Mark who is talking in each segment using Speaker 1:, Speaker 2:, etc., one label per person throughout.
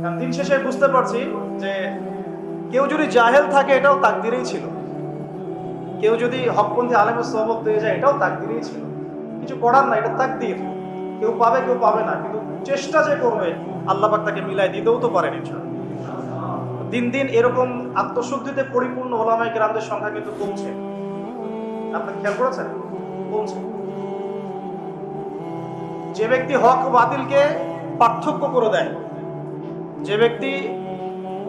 Speaker 1: কারণ দিন শেষে বুঝতে পারছি যে কেউ যদি জাহেল থাকে এটাও তাকদিরেই ছিল, কেউ যদি হকপন্থী আলেমের সহবত পেয়ে যায় এটাও তাকদিরেই ছিল, কিছু করার না, এটা তাকদির। কেউ পাবে কেউ পাবে না, কিন্তু চেষ্টা যে করবে আল্লাহ পাক তাকে মিলাই দিতেও তো পারেন ইনশাআল্লাহ। দিন দিন এরকম আত্মশুদ্ধিতে পরিপূর্ণ ওলামায়ে কেরামদের সংখ্যা কিন্তু কমছে, আপনি খেয়াল করেছেন? কমছে। যে ব্যক্তি হক ও বাতিলকে পার্থক্য করে দেয়, যে ব্যক্তি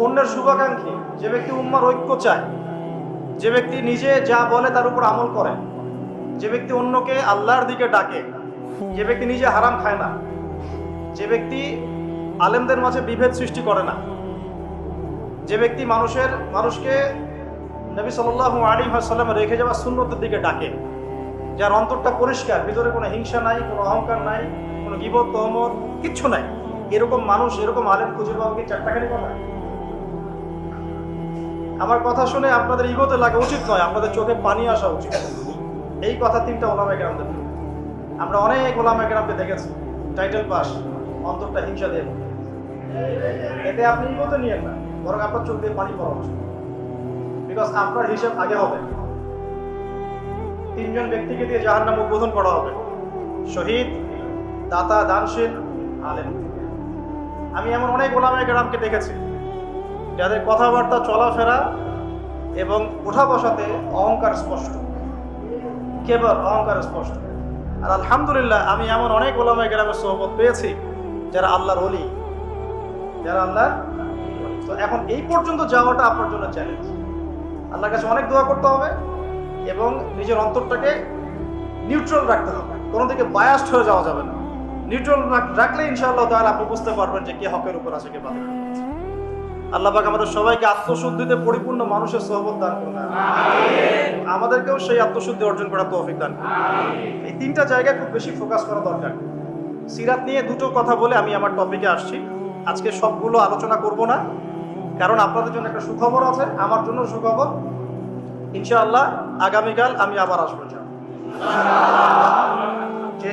Speaker 1: অন্যের শুভাকাঙ্ক্ষী, যে ব্যক্তি উম্মার ঐক্য চায়, যে ব্যক্তি নিজে যা বলে তার উপর আমল করে, যে ব্যক্তি অন্যকে আল্লাহর দিকে ডাকে, যে ব্যক্তি নিজে হারাম খায় না, যে ব্যক্তি আলেমদের মাঝে বিভেদ সৃষ্টি করে না, যে ব্যক্তি মানুষকে নবী সাল্লাল্লাহু আলাইহি ওয়াসাল্লাম রেখে যাওয়া সুন্নতের দিকে ডাকে, যার অন্তরটা পরিষ্কার, ভিতরে কোনো হিংসা নাই, কোনো অহংকার নাই, কোনো গীবত তহমত কিচ্ছু নাই, এরকম মানুষ, এরকম আলেম খুঁজে পাওয়া কি চারটাখানি কথা? আমার কথা শুনে আপনাদের ইগোতে লাগা উচিত নয়, আপনাদের চোখে পানি আসা উচিত। এই কথা তিনটা ওলামায়ে কেরামদের। আমরা অনেক ওলামায়ে কেরামকে দেখেছি টাইটেল পাস, অন্তরটা হিংসা দিয়ে, এতে আপনি ইগোতে নিয়েন না, বরং আপনার চোখ দিয়ে পানি পড়া উচিত, বিকজ আপনার হিসাব আগে হবে। তিনজন ব্যক্তিকে দিয়ে জাহান্নাম উদ্বোধন করা হবে: শহীদ, দাতা, দানশীল, আলেম। আমি এমন অনেক ওলামায়ে কেরামকে দেখেছি যাদের কথাবার্তা, চলাফেরা এবং ওঠা বসাতে অহংকার স্পষ্ট, কেবল অহংকার স্পষ্ট। আর আলহামদুলিল্লাহ আমি এমন অনেক ওলামায়ে কেরামের সোহবত পেয়েছি যারা আল্লাহর ওলি, যারা আল্লাহ। তো এখন এই পর্যন্ত যাওয়াটা আপনার জন্য চ্যালেঞ্জ। আল্লাহর কাছে অনেক দোয়া করতে হবে এবং নিজের অন্তরটাকে নিউট্রাল রাখতে হবে, কোনো দিকে বায়াসড হয়ে যাওয়া যাবে না। নিউট্রাল রাখলে ইনশাআল্লাহ তাআলা আপনি বুঝতে পারবেন যে কে হকের উপর আছে, কে বাতিলের উপর আছে। আল্লাহ পাক আমাদের সবাইকে আত্মশুদ্ধিতে পরিপূর্ণ মানুষের সোহবত দান করুন, আমাদেরকেও সেই আত্মশুদ্ধি অর্জন করার তৌফিক দান করুন। এই তিনটা জায়গায় খুব বেশি ফোকাস করা দরকার। সিরাত নিয়ে দুটো কথা বলে আমি আমার টপিকে আসছি। আজকে সবগুলো আলোচনা করব না, কারণ আপনাদের জন্য একটা সুখবর আছে, আমার জন্য সুখবর। ইনশাআল্লাহ আগামীকাল আমি আবার আসবো।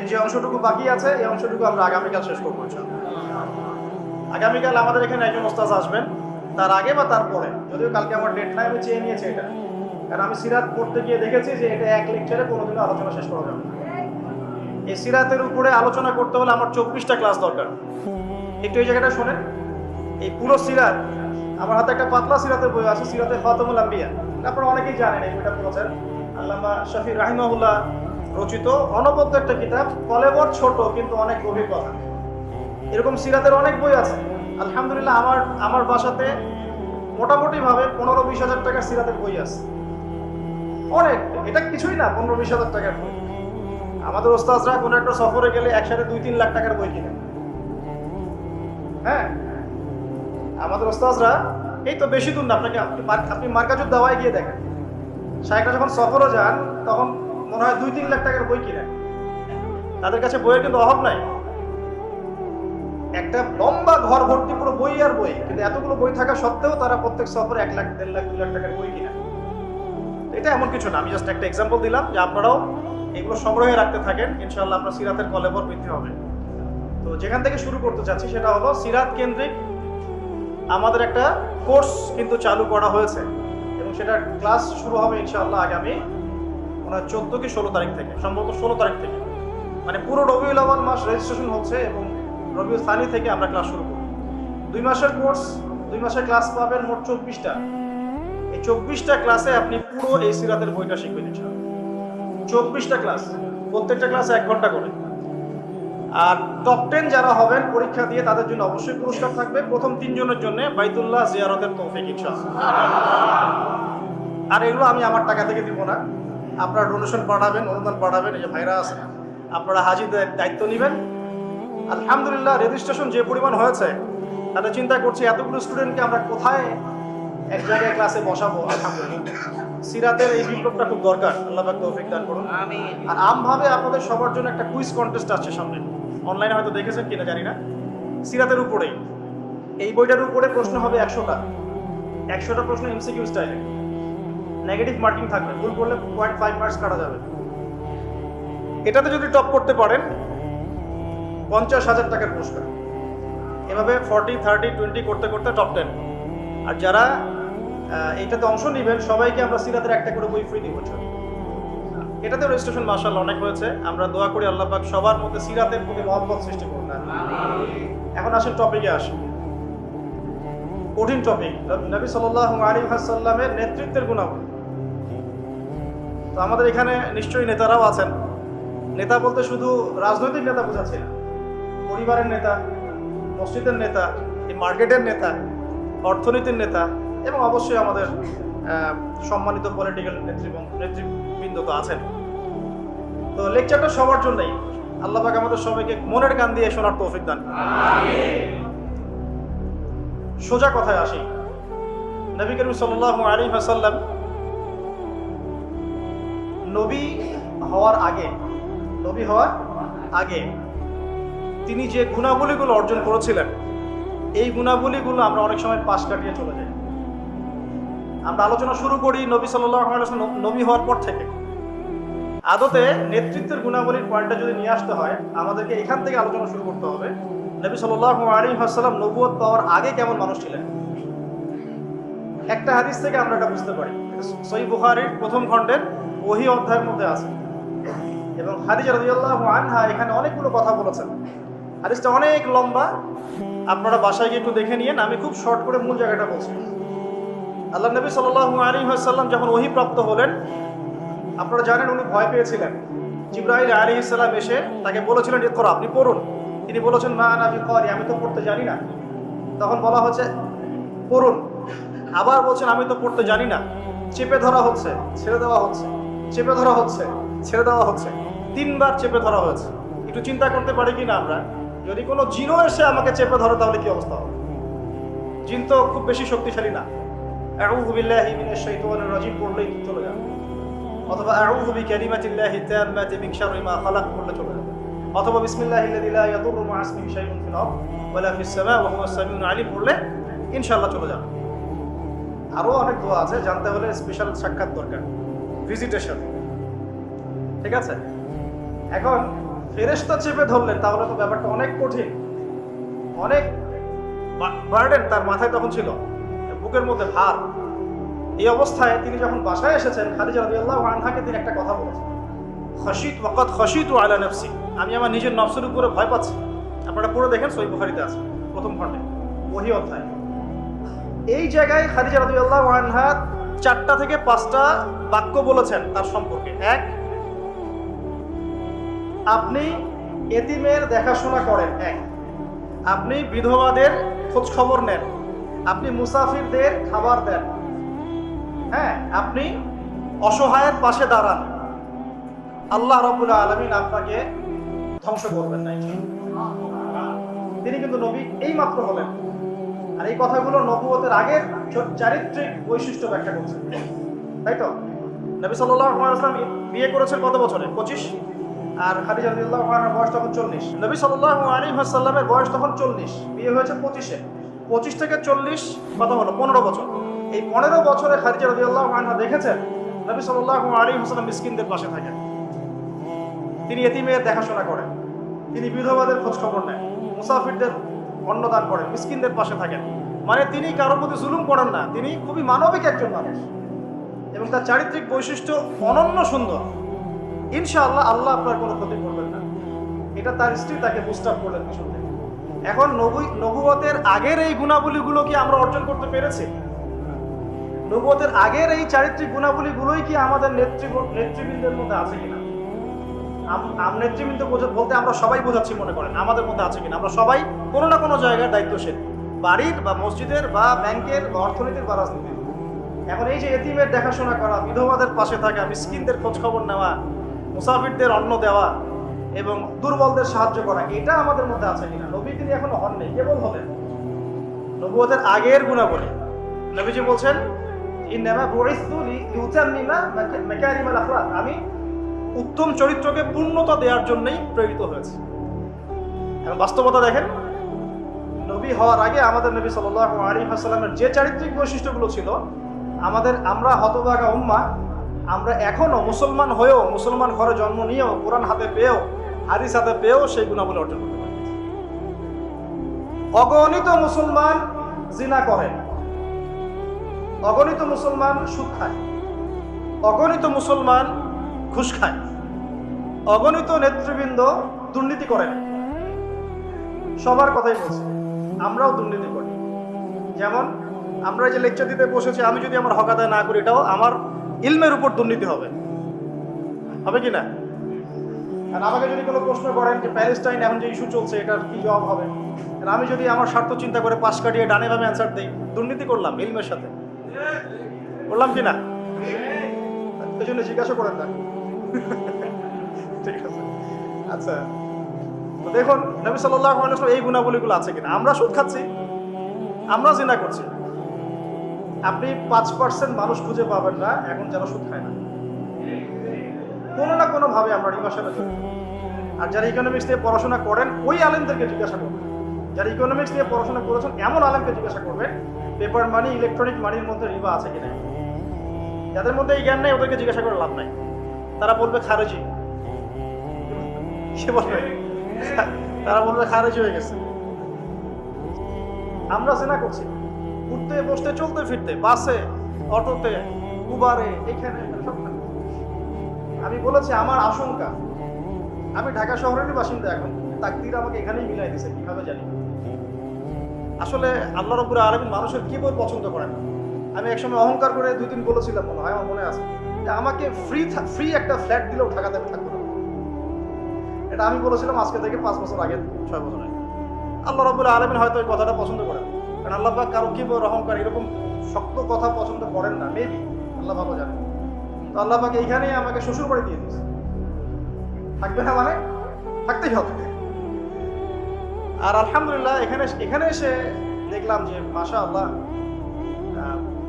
Speaker 1: যে অংশটুকু বাকি আছে এই অংশটুকু আমরা আগামীকাল শেষ করবো। আগামীকাল আমাদের এখানে একজন ওস্তাদ আসবেন, তার আগে বা তারপরে, যদিও কালকে আমার ডেট নাই, আমি চেয়ে নিয়েছি এটা, কারণ আমি সিরাত পড়তে গিয়ে দেখেছি যে এটা এক লেকচারে কোনোদিনও আলোচনা শেষ করা যাবে না। এই সিরাতের উপরে আলোচনা করতে হলে আমার 24টা ক্লাস দরকার। একটু এই জায়গাটা শোনেন, এই পুরো সিরাত, আমার হাতে একটা পাতলা সিরাতের বই আছে, সিরাতে খাতামুল আম্বিয়া, আপনারা অনেকেই জানেন, এই বইটা পড়েছেন, আল্লামা শফি রাহিমাহুল্লাহ রচিত অনবদ্য একটা কিতাব, কলেবর ছোট কিন্তু অনেক গভীর কথা। এরকম সিরাতের অনেক বই আছে। আলহামদুলিল্লাহ আমার বাসাতে মোটামুটি ভাবে 15-20 হাজার টাকার সিরাতের বই আছে, অনেক। এটা কিছুই না, 15-20 হাজার টাকার বই। আমাদের ওস্তাদরা কোনো একটা সফরে গেলে একসাথে 2-3 লাখ টাকার বই কিনে। হ্যাঁ, আমাদের ওস্তাদরা এই তো বেশি দূর না, আপনি মার্কাজুদ দাওয়ায় গিয়ে দেখেন, শাইখরা যখন সফরে যান তখন মনে হয় 2-3 লাখ টাকার বই কিনে। তাদের কাছে বইয়ের কিন্তু অভাব নাই, একটা লম্বা ঘর ভর্তি পুরো বই আর বই, কিন্তু এতগুলো বই থাকা সত্ত্বেও তারা প্রত্যেক সফরে 1 লাখ, 1.5 লাখ, 2 লাখ টাকার বই কিনে। এটা এমন কিছু না, আমি জাস্ট একটা এক্সাম্পল দিলাম যে আপনারাও এগুলো সংগ্রহে রাখতে থাকেন, ইনশাআল্লাহ আপনার সিরাতের কলেবর বৃদ্ধি হবে। তো যেখান থেকে শুরু করতে চাচ্ছি সেটা হলো সিরাত কেন্দ্রিক আমাদের একটা কোর্স কিন্তু চালু করা হয়েছে, এবং সেটা ক্লাস শুরু হবে ইনশাআল্লাহ আগামী 14 কি 16 তারিখ থেকে, সম্ভবত 16 তারিখ থেকে। মানে পুরো রবিউল আউয়াল মাস রেজিস্ট্রেশন হচ্ছে এবং রবিউল সানি থেকে আমরা ক্লাস শুরু করব। 2 মাসের কোর্স, 2 মাসের ক্লাস পাবেন মোট 24টা। এই 24টা ক্লাসে আপনি পুরো এই সিরাতের বইটা শিখবেন ইনশাআল্লাহ। 24টা ক্লাস, প্রত্যেকটা ক্লাসে 1 ঘন্টা করে। আর টপ 10 যারা হবেন পরীক্ষা দিয়ে তাদের জন্য অবশ্যই পুরস্কার থাকবে। প্রথম 3 জনের জন্য বাইতুল্লাহ জিয়ারতের তৌফিক ইনশাআল্লাহ। আর এগুলো আমি আমার টাকা থেকে দিব না, আপনারা ডোনেশন পাঠাবেন, অনুদান পাঠাবেন, এই যে ভাইরা আছে আপনারা হাজিদের দায়িত্ব নেবেন। আলহামদুলিল্লাহ রেজিস্ট্রেশন যে পরিমাণ হয়েছে তাতে চিন্তা করছি এতগুলো স্টুডেন্টকে আমরা কোথায় এক জায়গায় ক্লাসে বসাবো। আলহামদুলিল্লাহ সিরাতের এই বিপ্লবটা খুব দরকার, আল্লাহ পাক তৌফিক দান করুন। আর আমভাবে আপনাদের সবার জন্য একটা কুইজ কন্টেস্ট আসছে সামনে, অনলাইনে হয়তো দেখেছেন কিনা জানি না। সিরাতের উপরেই, এই বইটার উপরে প্রশ্ন হবে 100টা। 100টা প্রশ্ন এমসিকিউ স্টাইলে, নেগেটিভ মার্কিং থাকবে, ভুল করলে 0.5 মার্কস কাটা যাবে। এটাতে যদি টপ করতে পারেন 50,000 টাকার পুরস্কার। এভাবে 40, 30, 20 করতে করতে টপ 10। আর যারা এইটাতে অংশ নেবেন সবাইকে আমরা সিরাতের একটা করে বই ফ্রি দিব। এটাতে রেজিস্ট্রেশন মাশাআল্লাহ অনেক হয়েছে। আমরা দোয়া করি আল্লাহ পাক সবার মধ্যে সিরাতের প্রতি মহব্বত সৃষ্টি করুন। এখন আসেন টপিকে আসেন, কঠিন টপিক, নবী সাল্লাল্লাহু আলাইহি ওয়াসাল্লামের নেতৃত্বের গুণাবলী। তো আমাদের এখানে নিশ্চয়ই নেতারাও আছেন। নেতা বলতে শুধু রাজনৈতিক নেতা বোঝাচ্ছে না, পরিবারের নেতা, মসজিদের নেতা, এই মার্কেটের নেতা, অর্থনীতির নেতা এবং অবশ্যই আমাদের সম্মানিত পলিটিক্যাল নেতৃবৃন্দ তো আছেন। তো লেকচারটা সবার জন্যই। আল্লাহ পাক আমাদের সবাইকে মনের কান দিয়ে শোনার তৌফিক দান। সোজা কথায় আসি, নবী করিম সাল্লাল্লাহু আলাইহি ওয়াসাল্লাম নবী হওয়ার আগে তিনি যে গুণাবলীগুলো অর্জন করেছিলেন, এই গুণাবলীগুলো আমরা অনেক সময় পাশ কাটিয়ে চলে যাই। আমরা আলোচনা শুরু করি নবী সাল্লাল্লাহু আলাইহি ওয়াসাল্লাম নবী হওয়ার পর থেকে। আদতে নেতৃত্বের গুণাবলীর পয়েন্টটা যদি নিয়ে আসতে হয়, আমাদেরকে এখান থেকে আলোচনা শুরু করতে হবে। নবী সাল্লাল্লাহু আলাইহি ওয়াসাল্লাম নবুয়ত পাওয়ার আগে কেমন মানুষ ছিলেন। একটা হাদিস থেকে আমরা এটা বুঝতে পারি। সহিহ বুখারীর প্রথম খণ্ডের ওহী অধ্যায়ের মধ্যে আছে এবং খাদিজা রাদিয়াল্লাহু আনহা এখানে অনেকগুলো কথা বলেছেন। হাদিসটা অনেক লম্বা, আপনারা বাসায় গিয়ে একটু দেখে নিয়েন। আমি খুব শর্ট করে মূল জায়গাটা বলছি। আল্লাহ নবী সাল্লাল্লাহু আলাইহি ওয়াসাল্লাম যখন ওহী প্রাপ্ত হলেন, আপনারা জানেন উনি ভয় পেয়েছিলেন। জিবরাইল আলাইহিস সালাম এসে তাকে বলেছিলেন ইকরা, আপনি পড়ুন। তিনি বলেছেন মা আনা বিকারি, আমি তো পড়তে জানি না। তখন বলা হচ্ছে পড়ুন, আবার বলছেন আমি তো পড়তে জানি না। চেপে ধরা হচ্ছে, ছেড়ে দেওয়া হচ্ছে, চেপে ধরা হচ্ছে, ছেড়ে দেওয়া হচ্ছে, 3 বার চেপে ধরা হয়েছে। একটু চিন্তা করতে পারি কিনা আমরা, যদি কোনো জিনও এসে আমাকে চেপে ধরে তাহলে কি অবস্থা হবে? জিন তো খুব বেশি শক্তিশালী না। আউযু বিল্লাহি মিনাশ শাইতানির রাজিম পড়লেই চলে যাবে, অথবা আউযু বিকালিমাতিল্লাহি তাম্মাতি মিন শাররি মা খালাক পড়লে চলে যাবে, অথবা বিসমিল্লাহিল্লাযী লা ইয়াদুররু মা ইসমিহি শাইউন ফিল আরদ ওয়ালা ফিস সামা ওয়া হুয়াস সামিউল আলিম পড়লে ইনশাআল্লাহ চলে যাবে। আরো অনেক দোয়া আছে, জানতে হলে স্পেশাল সাক্ষাৎ দরকার, ভিজিটেশন। ঠিক আছে? এখন ফেরেশতা চেপে ধরলেন, তাহলে তো ব্যাপারটা অনেক কঠিন, অনেক বার্ডেন তার মাথায় তখন ছিল, বুকের মধ্যে ভার। এই অবস্থায় তিনি যখন বাসায় এসেছেন, খাদিজা রাদিয়াল্লাহু আনহাকে তিনি একটা কথা বলেছেন, খাশিতু আলা নাফসি, আমি আমার নিজের নফসের উপরে ভয় পাচ্ছি। আপনারা পড়ে দেখেন, সহিহ বুখারীতে আছে প্রথম খণ্ডে ওহী অধ্যায়। এই জায়গায় খাদিজা রাদিয়াল্লাহু আনহা 4টা থেকে 5টা বাক্য বলেছেন তার সম্পর্কে। 1, আপনি এতিমের দেখাশোনা করেন। 1, আপনি বিধবাদের খোঁজ খবর নেন। আপনি মুসাফিরদের খাবার দেন। হ্যাঁ, আপনি অসহায়ের পাশে দাঁড়ান। আল্লাহ রাব্বুল আলামিন আপনাকে ধ্বংস করবেন না। তিনি কিন্তু নবী এই মাত্র হলেন, আর এই কথাগুলো নবুয়তের আগের চারিত্রিক বৈশিষ্ট্য ব্যাখ্যা করছে, তাই তো? নবী সাল্লাল্লাহু আলাইহি ওয়াসাল্লাম বিয়ে করেছেন কত বছরে? 25। আর খাদিজা রাদিয়াল্লাহু আনহার বয়স তখন 40। নবী সাল্লাল্লাহু আলাইহি ওয়াসাল্লামের বয়স তখন 40, বিয়ে হয়েছে 25-এ। 25 থেকে 40 কত হলো? 15 বছর। এই 15 বছরে খাদিজা রাদিয়াল্লাহু আনহা দেখেছেন নবী সাল্লাল্লাহু আলাইহি ওয়াসাল্লাম মিসকিনদের পাশে থাকেন, তিনি এতিমের দেখাশোনা করেন, তিনি বিধবাদের খোঁজ খবর নেন, মুসাফিরদের অন্নদান করেন, মিসকিনদের পাশে থাকেন। মানে তিনি কারোর প্রতি জুলুম করেন না, তিনি খুবই মানবিক একজন মানুষ এবং তার চারিত্রিক বৈশিষ্ট্য অনন্য সুন্দর। ইনশাআল্লাহ আল্লাহ আপনার কোনো ক্ষতি করবেন না, এটা তার স্ত্রী তাকে বুস্ট আপ করলেন পিছন থেকে। এখন নবুয়তের আগের এই গুণাবলীগুলো কি আমরা অর্জন করতে পেরেছি? নবুয়তের আগের এই চারিত্রিক গুণাবলীগুলোই কি আমাদের নেতৃবৃন্দের মধ্যে আছে কিনা? নেতৃবৃন্দ বলতে আমরা সবাই বোঝাচ্ছি মনে করেন, আমাদের মধ্যে আছে কিনা? আমরা সবাই কোনো না কোনো জায়গায় দায়িত্বশীল, বাড়ির বা মসজিদের বা ব্যাংকের বা অর্থনীতির বা রাজনীতির। এখন এই যে এতিমের দেখাশোনা করা, বিধবাদের পাশে থাকা, মিসকিনদের খোঁজ খবর নেওয়া, মুসাফিরদের অন্ন দেওয়া এবং দুর্বলদের সাহায্য করা, এটা আমাদের মধ্যে আছে কিনা? নবী তিনি এখনো হন নেই, কেবল হলেন। নবুয়তের আগের গুণাবলী নবীজি বলছেন ইন্নামা বুইসতু লিউতাম্মিমা মাকারিমাল আখলাক, আমি উত্তম চরিত্রকে পূর্ণতা দেওয়ার জন্যই প্রেরিত হয়েছে। এখন বাস্তবতা দেখেন, নবী হওয়ার আগে আমাদের নবী সাল্লাল্লাহু আলাইহি ওয়াসাল্লামের যে চারিত্রিক বৈশিষ্ট্যগুলো ছিল, আমরা হতভাগা উম্মাহ, আমরা এখনো মুসলমান হয়েও, মুসলমান ঘরে জন্ম নিয়েও, কোরআন হাতে পেয়েও, হাদিস হাতে পেয়েও সেই গুণাবলী অর্জন করতে পারি। অগণিত মুসলমান জিনা করে, অগণিত মুসলমান সুদ খায়, অগণিত মুসলমান ঘুষ খায়, অগণিত নেতৃবৃন্দ দুর্নীতি করে। সবার কথাই বলছি, আমরাও দুর্নীতি করি। যেমন আমরা যে লেকচার দিতে বসেছি, আমি যদি আমার হক আদায় না করি, এটাও আমার ইলমের উপর দুর্নীতি হবে, হবে কি না? আর আমাকে যদি কোনো প্রশ্ন করেন যে প্যালেস্টাইন এখন যে ইস্যু চলছে এটার কি জবাব হবে, আর আমি যদি আমার স্বার্থ চিন্তা করে পাশ কাটিয়ে ডানে ভাবে অ্যান্সার দিই, দুর্নীতি করলাম ইলমের সাথে, করলাম কি না? এই জন্য জিজ্ঞাসা করেন না। ঠিক আছে, আচ্ছা। তো দেখুন নবী সাল্লাল্লাহু আলাইহি ওয়াসাল্লাম এই গুণাবলীগুলো আছে কিনা। আমরা সুদ খাচ্ছি, আমরা জিনা করছি। আপনি 5% মানুষ খুঁজে পাবেন না এখন যারা সুদ খায় না, কোনো না কোনো ভাবে আমরা রিবার সাথে জড়িত। আর যারা ইকোনমিক্স নিয়ে পড়াশোনা করেন ওই আলেমদেরকে জিজ্ঞাসা করবেন, যারা ইকোনমিক্স নিয়ে পড়াশোনা করেছেন এমন আলেমকে জিজ্ঞাসা করবেন পেপার মানি ইলেকট্রনিক মানির মধ্যে রিবা আছে কিনা। যাদের মধ্যে এই জ্ঞান নেই ওদেরকে জিজ্ঞাসা করে লাভ নাই, তারা বলবে খারেজি। সে বলবে, তারা বলবে খারেজি হয়ে গেছে। আমরা জিনা করছি, উঠতে বসতে চলতে ফিরতে, বাসে, অটোতে, উবারে, এখানে সবখানে। আমি বলেছি আমার আশঙ্কা, আমি ঢাকা শহরেরই বাসিন্দা, এখন তাকদীর আমাকে এখানেই মিলাই দিছে, কিভাবে জানি। আসলে আল্লাহ রাব্বুল আলামিন মানুষের কি বই পছন্দ করেন না। আমি একসময় অহংকার করে 2-3 বলেছিলাম, মনে হয় আমার মনে আছে, যে আমাকে ফ্রি একটা ফ্ল্যাট দিলেও ঢাকাতে আমি থাকবো না। এটা আমি বলেছিলাম আজকে থেকে 5 বছর আগে, 6 বছর আগে। আল্লাহ রাব্বুল আলামিন হয়তো এই কথাটা পছন্দ করেন, কারণ আল্লাহ পাক কারো কি বই অহংকার এরকম শক্ত কথা পছন্দ করেন না, মেবি, আল্লাহ ভালো জানেন। তো আল্লাহ পাক এইখানেই আমাকে শ্বশুর বাড়ি দিয়ে দিয়েছে, থাকবে না মানে থাকতেই হবে। আর আলহামদুলিল্লাহ এখানে এসে দেখলাম যে মাশাআল্লাহ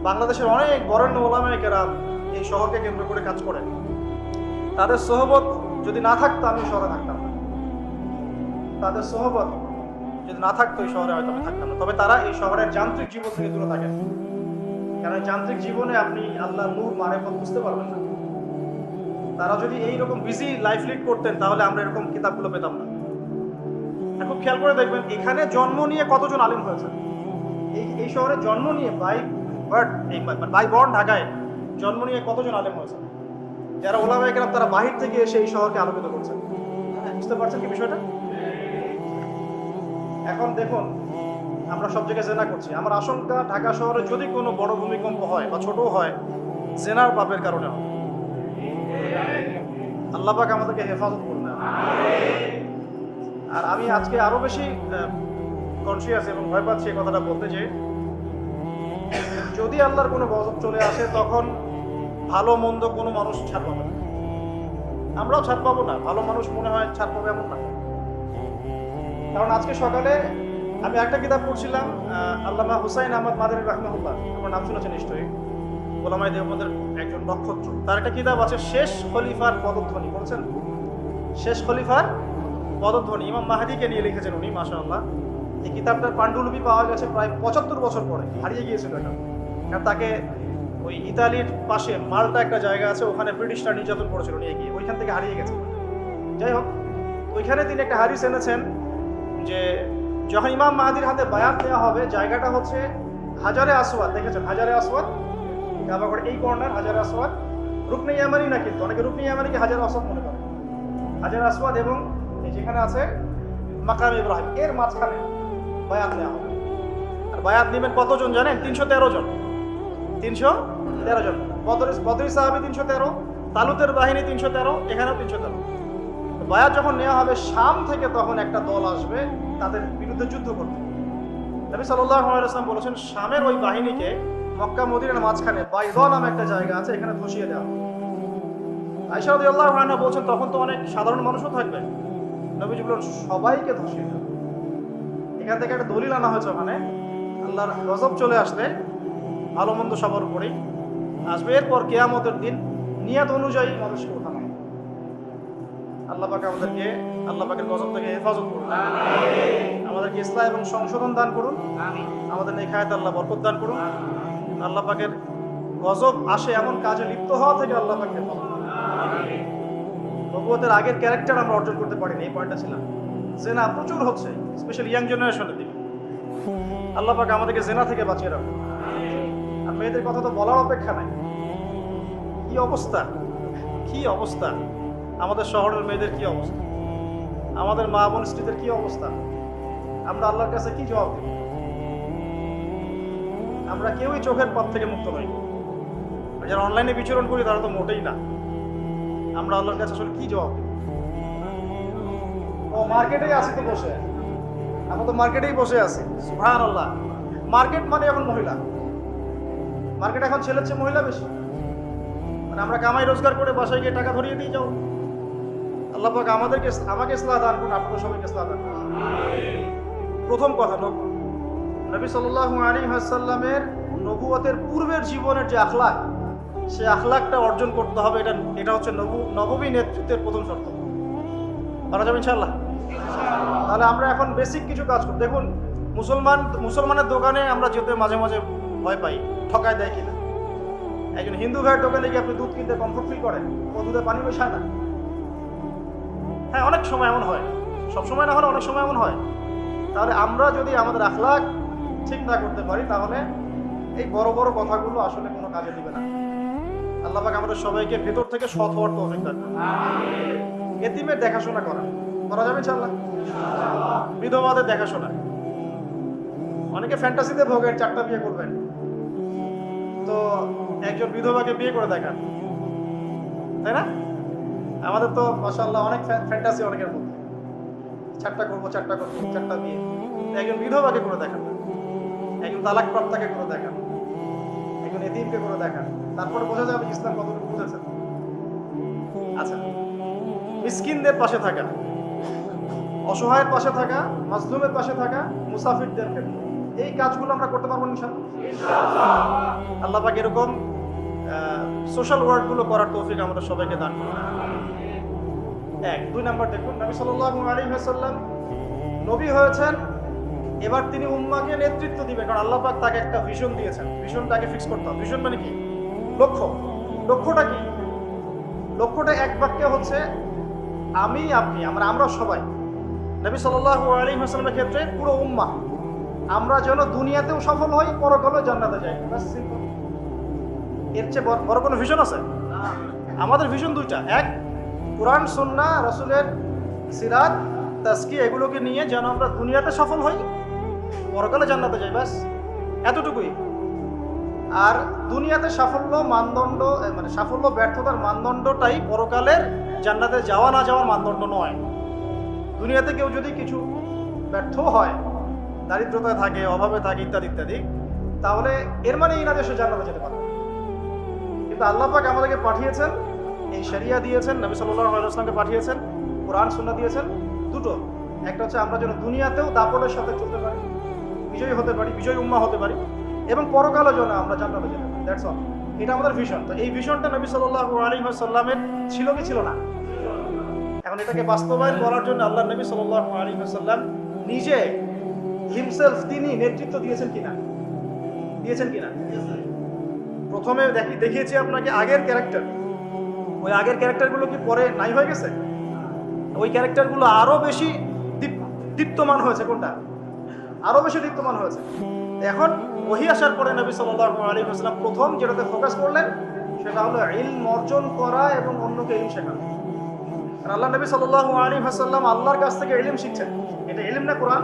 Speaker 1: বাংলাদেশের অনেক বরেণ্য ওলামায়ে কেরাম এই শহরকে কেন্দ্র করে কাজ করেন। তাদের সোহবত যদি না থাকতো আমি শহরে থাকতাম না, তাদের সোহবত যদি না থাকতো এই শহরে হয়তো আমি থাকতাম না। তবে তারা এই শহরের যান্ত্রিক জীবন থেকে দূরে থাকেন, কারণ যান্ত্রিক জীবনে আপনি আল্লাহর নূর মারিফত বুঝতে পারবেন না। তারা যদি এইরকম বিজি লাইফ লিড করতেন তাহলে আমরা এরকম কিতাবগুলো পেতাম না। খুব খেয়াল করে দেখবেন এখানে জন্ম নিয়ে কতজন আলেম হয়েছে, এই শহরে জন্ম নিয়ে বাই বর্ন ঢাকায় জন্ম নিয়ে কতজন আলেম হয়েছে, যারা ওলামায়ে কেরাম তারা বাহির থেকে এসে এই শহরকে আলোকিত করছেন। বুঝতে পারছেন কি বিষয়টা? এখন দেখুন আমরা সব জায়গায় জেনা করছি। আমার আশঙ্কা ঢাকা শহরে যদি কোনো বড় ভূমিকম্প হয় বা ছোট হয়, জেনার পাপের কারণে হয়। আল্লাহ পাক আমাদেরকে হেফাজত করুন। আর আমি আজকে আরো বেশি কনসিয়াস এবং ভয় পাচ্ছি এই কথাটা বলতে, যে যদি আল্লাহর কোনো গজব চলে আসে তখন ভালো মন্দ কোনো মানুষ ছাড় পাবে না, আমরাও ছাড় পাবো না। ভালো মানুষ মনে হয় ছাড় পাবে এমন না। কারণ আজকে সকালে আমি একটা কিতাব পড়ছিলাম, আল্লামা হুসাইন আহমদ মাদানী রাহমাহুল্লাহ, আমার নাম শুনেছেন নিশ্চয়ই, ওলামায়ে দেওবন্দের একজন নক্ষত্র। তার একটা কিতাব আছে শেষ খলিফার পদধ্বনি, বলছেন শেষ খলিফার পদধ্বনি, ইমাম মাহদিকে নিয়ে লিখেছেন উনি, মাশাআল্লাহ। এই কিতাবটার পাণ্ডুলিপি পাওয়া গেছে প্রায় 75 বছর পরে, হারিয়ে গিয়েছিল এটা। কারণ তাকে ওই ইতালির পাশে মাল্টা একটা জায়গা আছে, ওখানে ব্রিটিশরা নির্যাতন করেছিল নিয়ে গিয়ে, ওইখান থেকে হারিয়ে গেছে। যাই হোক, ওইখানে তিনি একটা হাদিস এনেছেন যে যখন ইমাম মাহদির হাতে বায়াত নেওয়া হবে, জায়গাটা হচ্ছে হাজারে আসওয়াদ, দেখেছেন হাজারে আসওয়াদ, কাবাগড়ের এই কর্নার হাজারে আসওয়াদ, রুকনে ইয়ামানি না, কিন্তু অনেকে রুকনে ইয়ামানিকে হাজারে আসওয়াদ মনে করে। হাজারে আসওয়াদ এবং যেখানে আছে মাকাম ইব্রাহিম, এর মাঝখানে বায়াত নেওয়া হবে। আর বায়াত নেবেন কতজন জানেন? 313 জন। 313 জন। বদরি সাহাবী 313, তালুতের বাহিনী 313, এখানেও 313। বায়াত যখন নেওয়া হবে শাম থেকে, তখন একটা দল আসবে তাদের বিরুদ্ধে যুদ্ধ করতে। নবী সাল্লাল্লাহু আলাইহি ওয়াসাল্লাম বলেছেন শামের ওই বাহিনীকে মক্কা মদিনার মাঝখানে বাইদা নামে একটা জায়গা আছে, এখানে ধসিয়ে দেওয়া। আয়েশা রাদিয়াল্লাহু আনহা বলছেন তখন তো অনেক সাধারণ মানুষও থাকবে, নবীজি বলেন সবাইকে ধসিয়ে দেওয়া। এখান থেকে একটা দলিল আনা হয়েছে, ওখানে আল্লাহর গজব চলে আসলে ভালো মন্দ সবার উপরেই আসবে। এরপর কিয়ামতের দিন নিয়ত অনুযায়ী মানুষকে ওঠানো হবে। আল্লাহ পাক আমাদেরকে আল্লাহ পাকের গজব থেকে হেফাজত করুন, আমাদেরকে ইসলাম এবং সংশোধন দান করুন, আমাদের নেখায়াতে আল্লাহ বরকত দান করুন। আল্লাহ পাকের গজব আসে এমন কাজে লিপ্ত হওয়া থেকে আল্লাহ পাক হেফাজত করুন। নবুয়তের আগের ক্যারেক্টার আমরা অর্জন করতে পারিনি, এই পয়েন্টটা ছিলাম। জেনা প্রচুর হচ্ছে, স্পেশালি ইয়াং জেনারেশনের দিকে। আল্লাহ পাক আমাদেরকে জেনা থেকে বাঁচিয়ে রাখুন। আর মেয়েদের কথা তো বলার অপেক্ষা নাই। কি অবস্থা, কি অবস্থা, আমাদের শহরের মেয়েদের কি অবস্থা, আমাদের মা বোন স্ত্রীদের কি অবস্থা। আমরা আল্লাহর কাছে কি জবাব দেব? আমরা কেউই চোখের পথ থেকে মুক্ত নই। যারা অনলাইনে বিচরণ করি তারা তো মোটেই না। আমরা আল্লাহর কাছে আসলে কি জবাব দেব? ও মার্কেটেই আছি তো বসে, আমরা তো মার্কেটেই বসে আছি। সুবহানাল্লাহ, মার্কেট মানে এখন মহিলা, মার্কেট এখন ছেলের চেয়ে মহিলা বেশি। মানে আমরা কামাই রোজগার করে বাসায় গিয়ে টাকা ধরিয়ে দিয়ে যাও। আল্লাহ পাক আমাকে ইসলাহ দান করুন, আপনাদের সবাইকে ইসলাহ দান করুন। প্রথম কথা, নবী সাল্লাল্লাহু আলাইহি ওয়াসাল্লামের নবুয়তের পূর্বের জীবনের যে আখলাক, সেই আখলাকটা অর্জন করতে হবে। এটা হচ্ছে নববী নেতৃত্বের প্রথম শর্ত। পারা যাবে ইনশাআল্লাহ? তাহলে আমরা এখন বেসিক কিছু কাজ করি। দেখুন, মুসলমানের দোকানে আমরা যেতে মাঝে মাঝে ভয় পাই, ঠকায় দেয় কিনা। একজন হিন্দু ভাইয়ের দোকানে গিয়ে আপনি দুধ কিনতে কমফোর্ট ফিল করেন, ও দুধে পানি মেশায় না। হ্যাঁ, অনেক সময় এমন হয়, সব সময় না হলে অনেক সময় এমন হয়। তাহলে আমরা যদি আমাদের আখলাক ঠিক না করতে পারি, তাহলে এই বড় বড় কথাগুলো আসলে কোনো কাজে দিবে না। আল্লাহ পাক আমাদের সবাইকে ভেতর থেকে সৎ হওয়ার তৌফিক দান করুন। এতিমের দেখাশোনা করা যাবে ইনশাআল্লাহ? বিধবাদের দেখাশোনা। অনেকে ফ্যান্টাসিতে ভোগেন, 4টা বিয়ে করবেন, তো একজন বিধবাকে বিয়ে করে দেখান, তাই না? আমাদের তো মাশাআল্লাহ অনেক ফ্যান্টাসি অনেকের মধ্যে, 4টা করবো 4টা বিয়ে। একজন বিধবাকে করে দেখান না, একজন তালাক প্রাপ্তাকে করে দেখান, একজন এতিমকে করে দেখান, তারপরে বোঝা যাবে ইসলাম কতটুকু বুঝেছে। আচ্ছা, মিসকিনদের পাশে থাকা, অসহায়ের পাশে থাকা, মাজলুমের পাশে থাকা, মুসাফিরদের ক্ষেত্রে, এই কাজগুলো আমরা করতে পারবো ইনশাআল্লাহ। আল্লাহ পাক এরকম সোশ্যাল ওয়ার্কগুলো করার তৌফিক আমাদের সবাইকে দান করুন। 2 নাম্বার দেখুন, নবী সাল্লাল্লাহু আলাইহি ওয়াসাল্লাম নবী হয়েছেন, এবার তিনি উম্মাহকে নেতৃত্ব দিবেন। কারণ আল্লাহ পাক তাকে একটা ভিশন দিয়েছেন, ভিশনটাকে ফিক্স করতে হবে। ভিশন মানে কি? লক্ষ্যটা কি? লক্ষ্যটা এক বাক্যে হচ্ছে আমি, আপনি, আমরা সবাই, নবী সাল্লাল্লাহু আলাইহি ওয়াসাল্লামের ক্ষেত্রে পুরো উম্মাহ, আমরা যেন দুনিয়াতেও সফল হই, পরকালেও জান্নাতে যাই। বাস সিম্পল। এর চেয়ে বড় কোনো ভিশন আছে? আমাদের ভিশন 2টা। এক, কোরআন সুন্নাহ, রাসূলের সিরাত, তাজকিয়া, এগুলোকে নিয়ে যেন আমরা দুনিয়াতে সফল হই, পরকালে জান্নাতে যাই। বাস এতটুকুই। আর দুনিয়াতে সাফল্য মানদণ্ড, মানে সাফল্য ব্যর্থতার মানদণ্ডটাই পরকালের জান্নাতে যাওয়া না যাওয়ার মানদণ্ড নয়। দুনিয়াতে কেউ যদি কিছু ব্যর্থ হয়, দারিদ্রতায় থাকে, অভাবে থাকে, ইত্যাদি ইত্যাদি, তাহলে এর মানে এই না যে সে জান্নাতে যেতে পারে। কিন্তু আল্লাহ পাক আমাদেরকে পাঠিয়েছেন, এই শরিয়া দিয়েছেন, নবী সাল্লাল্লাহু আলাইহি ওয়াসাল্লামকে পাঠিয়েছেন, কোরআন সুন্নাহ দিয়েছেন, দুটো। একটা হচ্ছে আমরা যেন দুনিয়াতেও দাপটের সাথে চলতে পারি, বিজয়ী হতে পারি, বিজয়ী উম্মাহ হতে পারি, এবং পরকালের জন্য আমরা জান্নাতে যেতে পারি। That's all. এটা আমাদের ভিশন। তো এই ভিশনটা নবী সাল্লাল্লাহু আলাইহি ওয়াসাল্লামের ছিল কি ছিল না? এখন এটাকে বাস্তবায়ন করার জন্য আল্লাহর নবী সাল্লাল্লাহু আলাইহি ওয়াসাল্লাম নিজে হিমসেলফ, তিনি নেতৃত্ব দিয়েছেন কিনা? প্রথমে দেখিয়েছি আপনাকে আগের ক্যারেক্টার। ওই আগের ক্যারেক্টারগুলো কি পরে নাই হয়ে গেছে? ওই ক্যারেক্টারগুলো আরো বেশি দীপ্তমান হয়েছে। কোনটা? আরো বেশি দীপ্তমান হয়েছে। এখন ওহী আসার পরে নবী সাল্লাল্লাহু আলাইহি ওয়াসাল্লাম প্রথম যেটাতে ফোকাস করলেন, সেটা হলো ইলম অর্জন করা এবং অন্যকে ইলম শেখানো। আর আল্লাহ নবী সাল্লাল্লাহু আলাইহি ওয়াসাল্লাম আল্লাহর কাছ থেকে ইলম শিখছেন। এটা ইলম না কোরআন?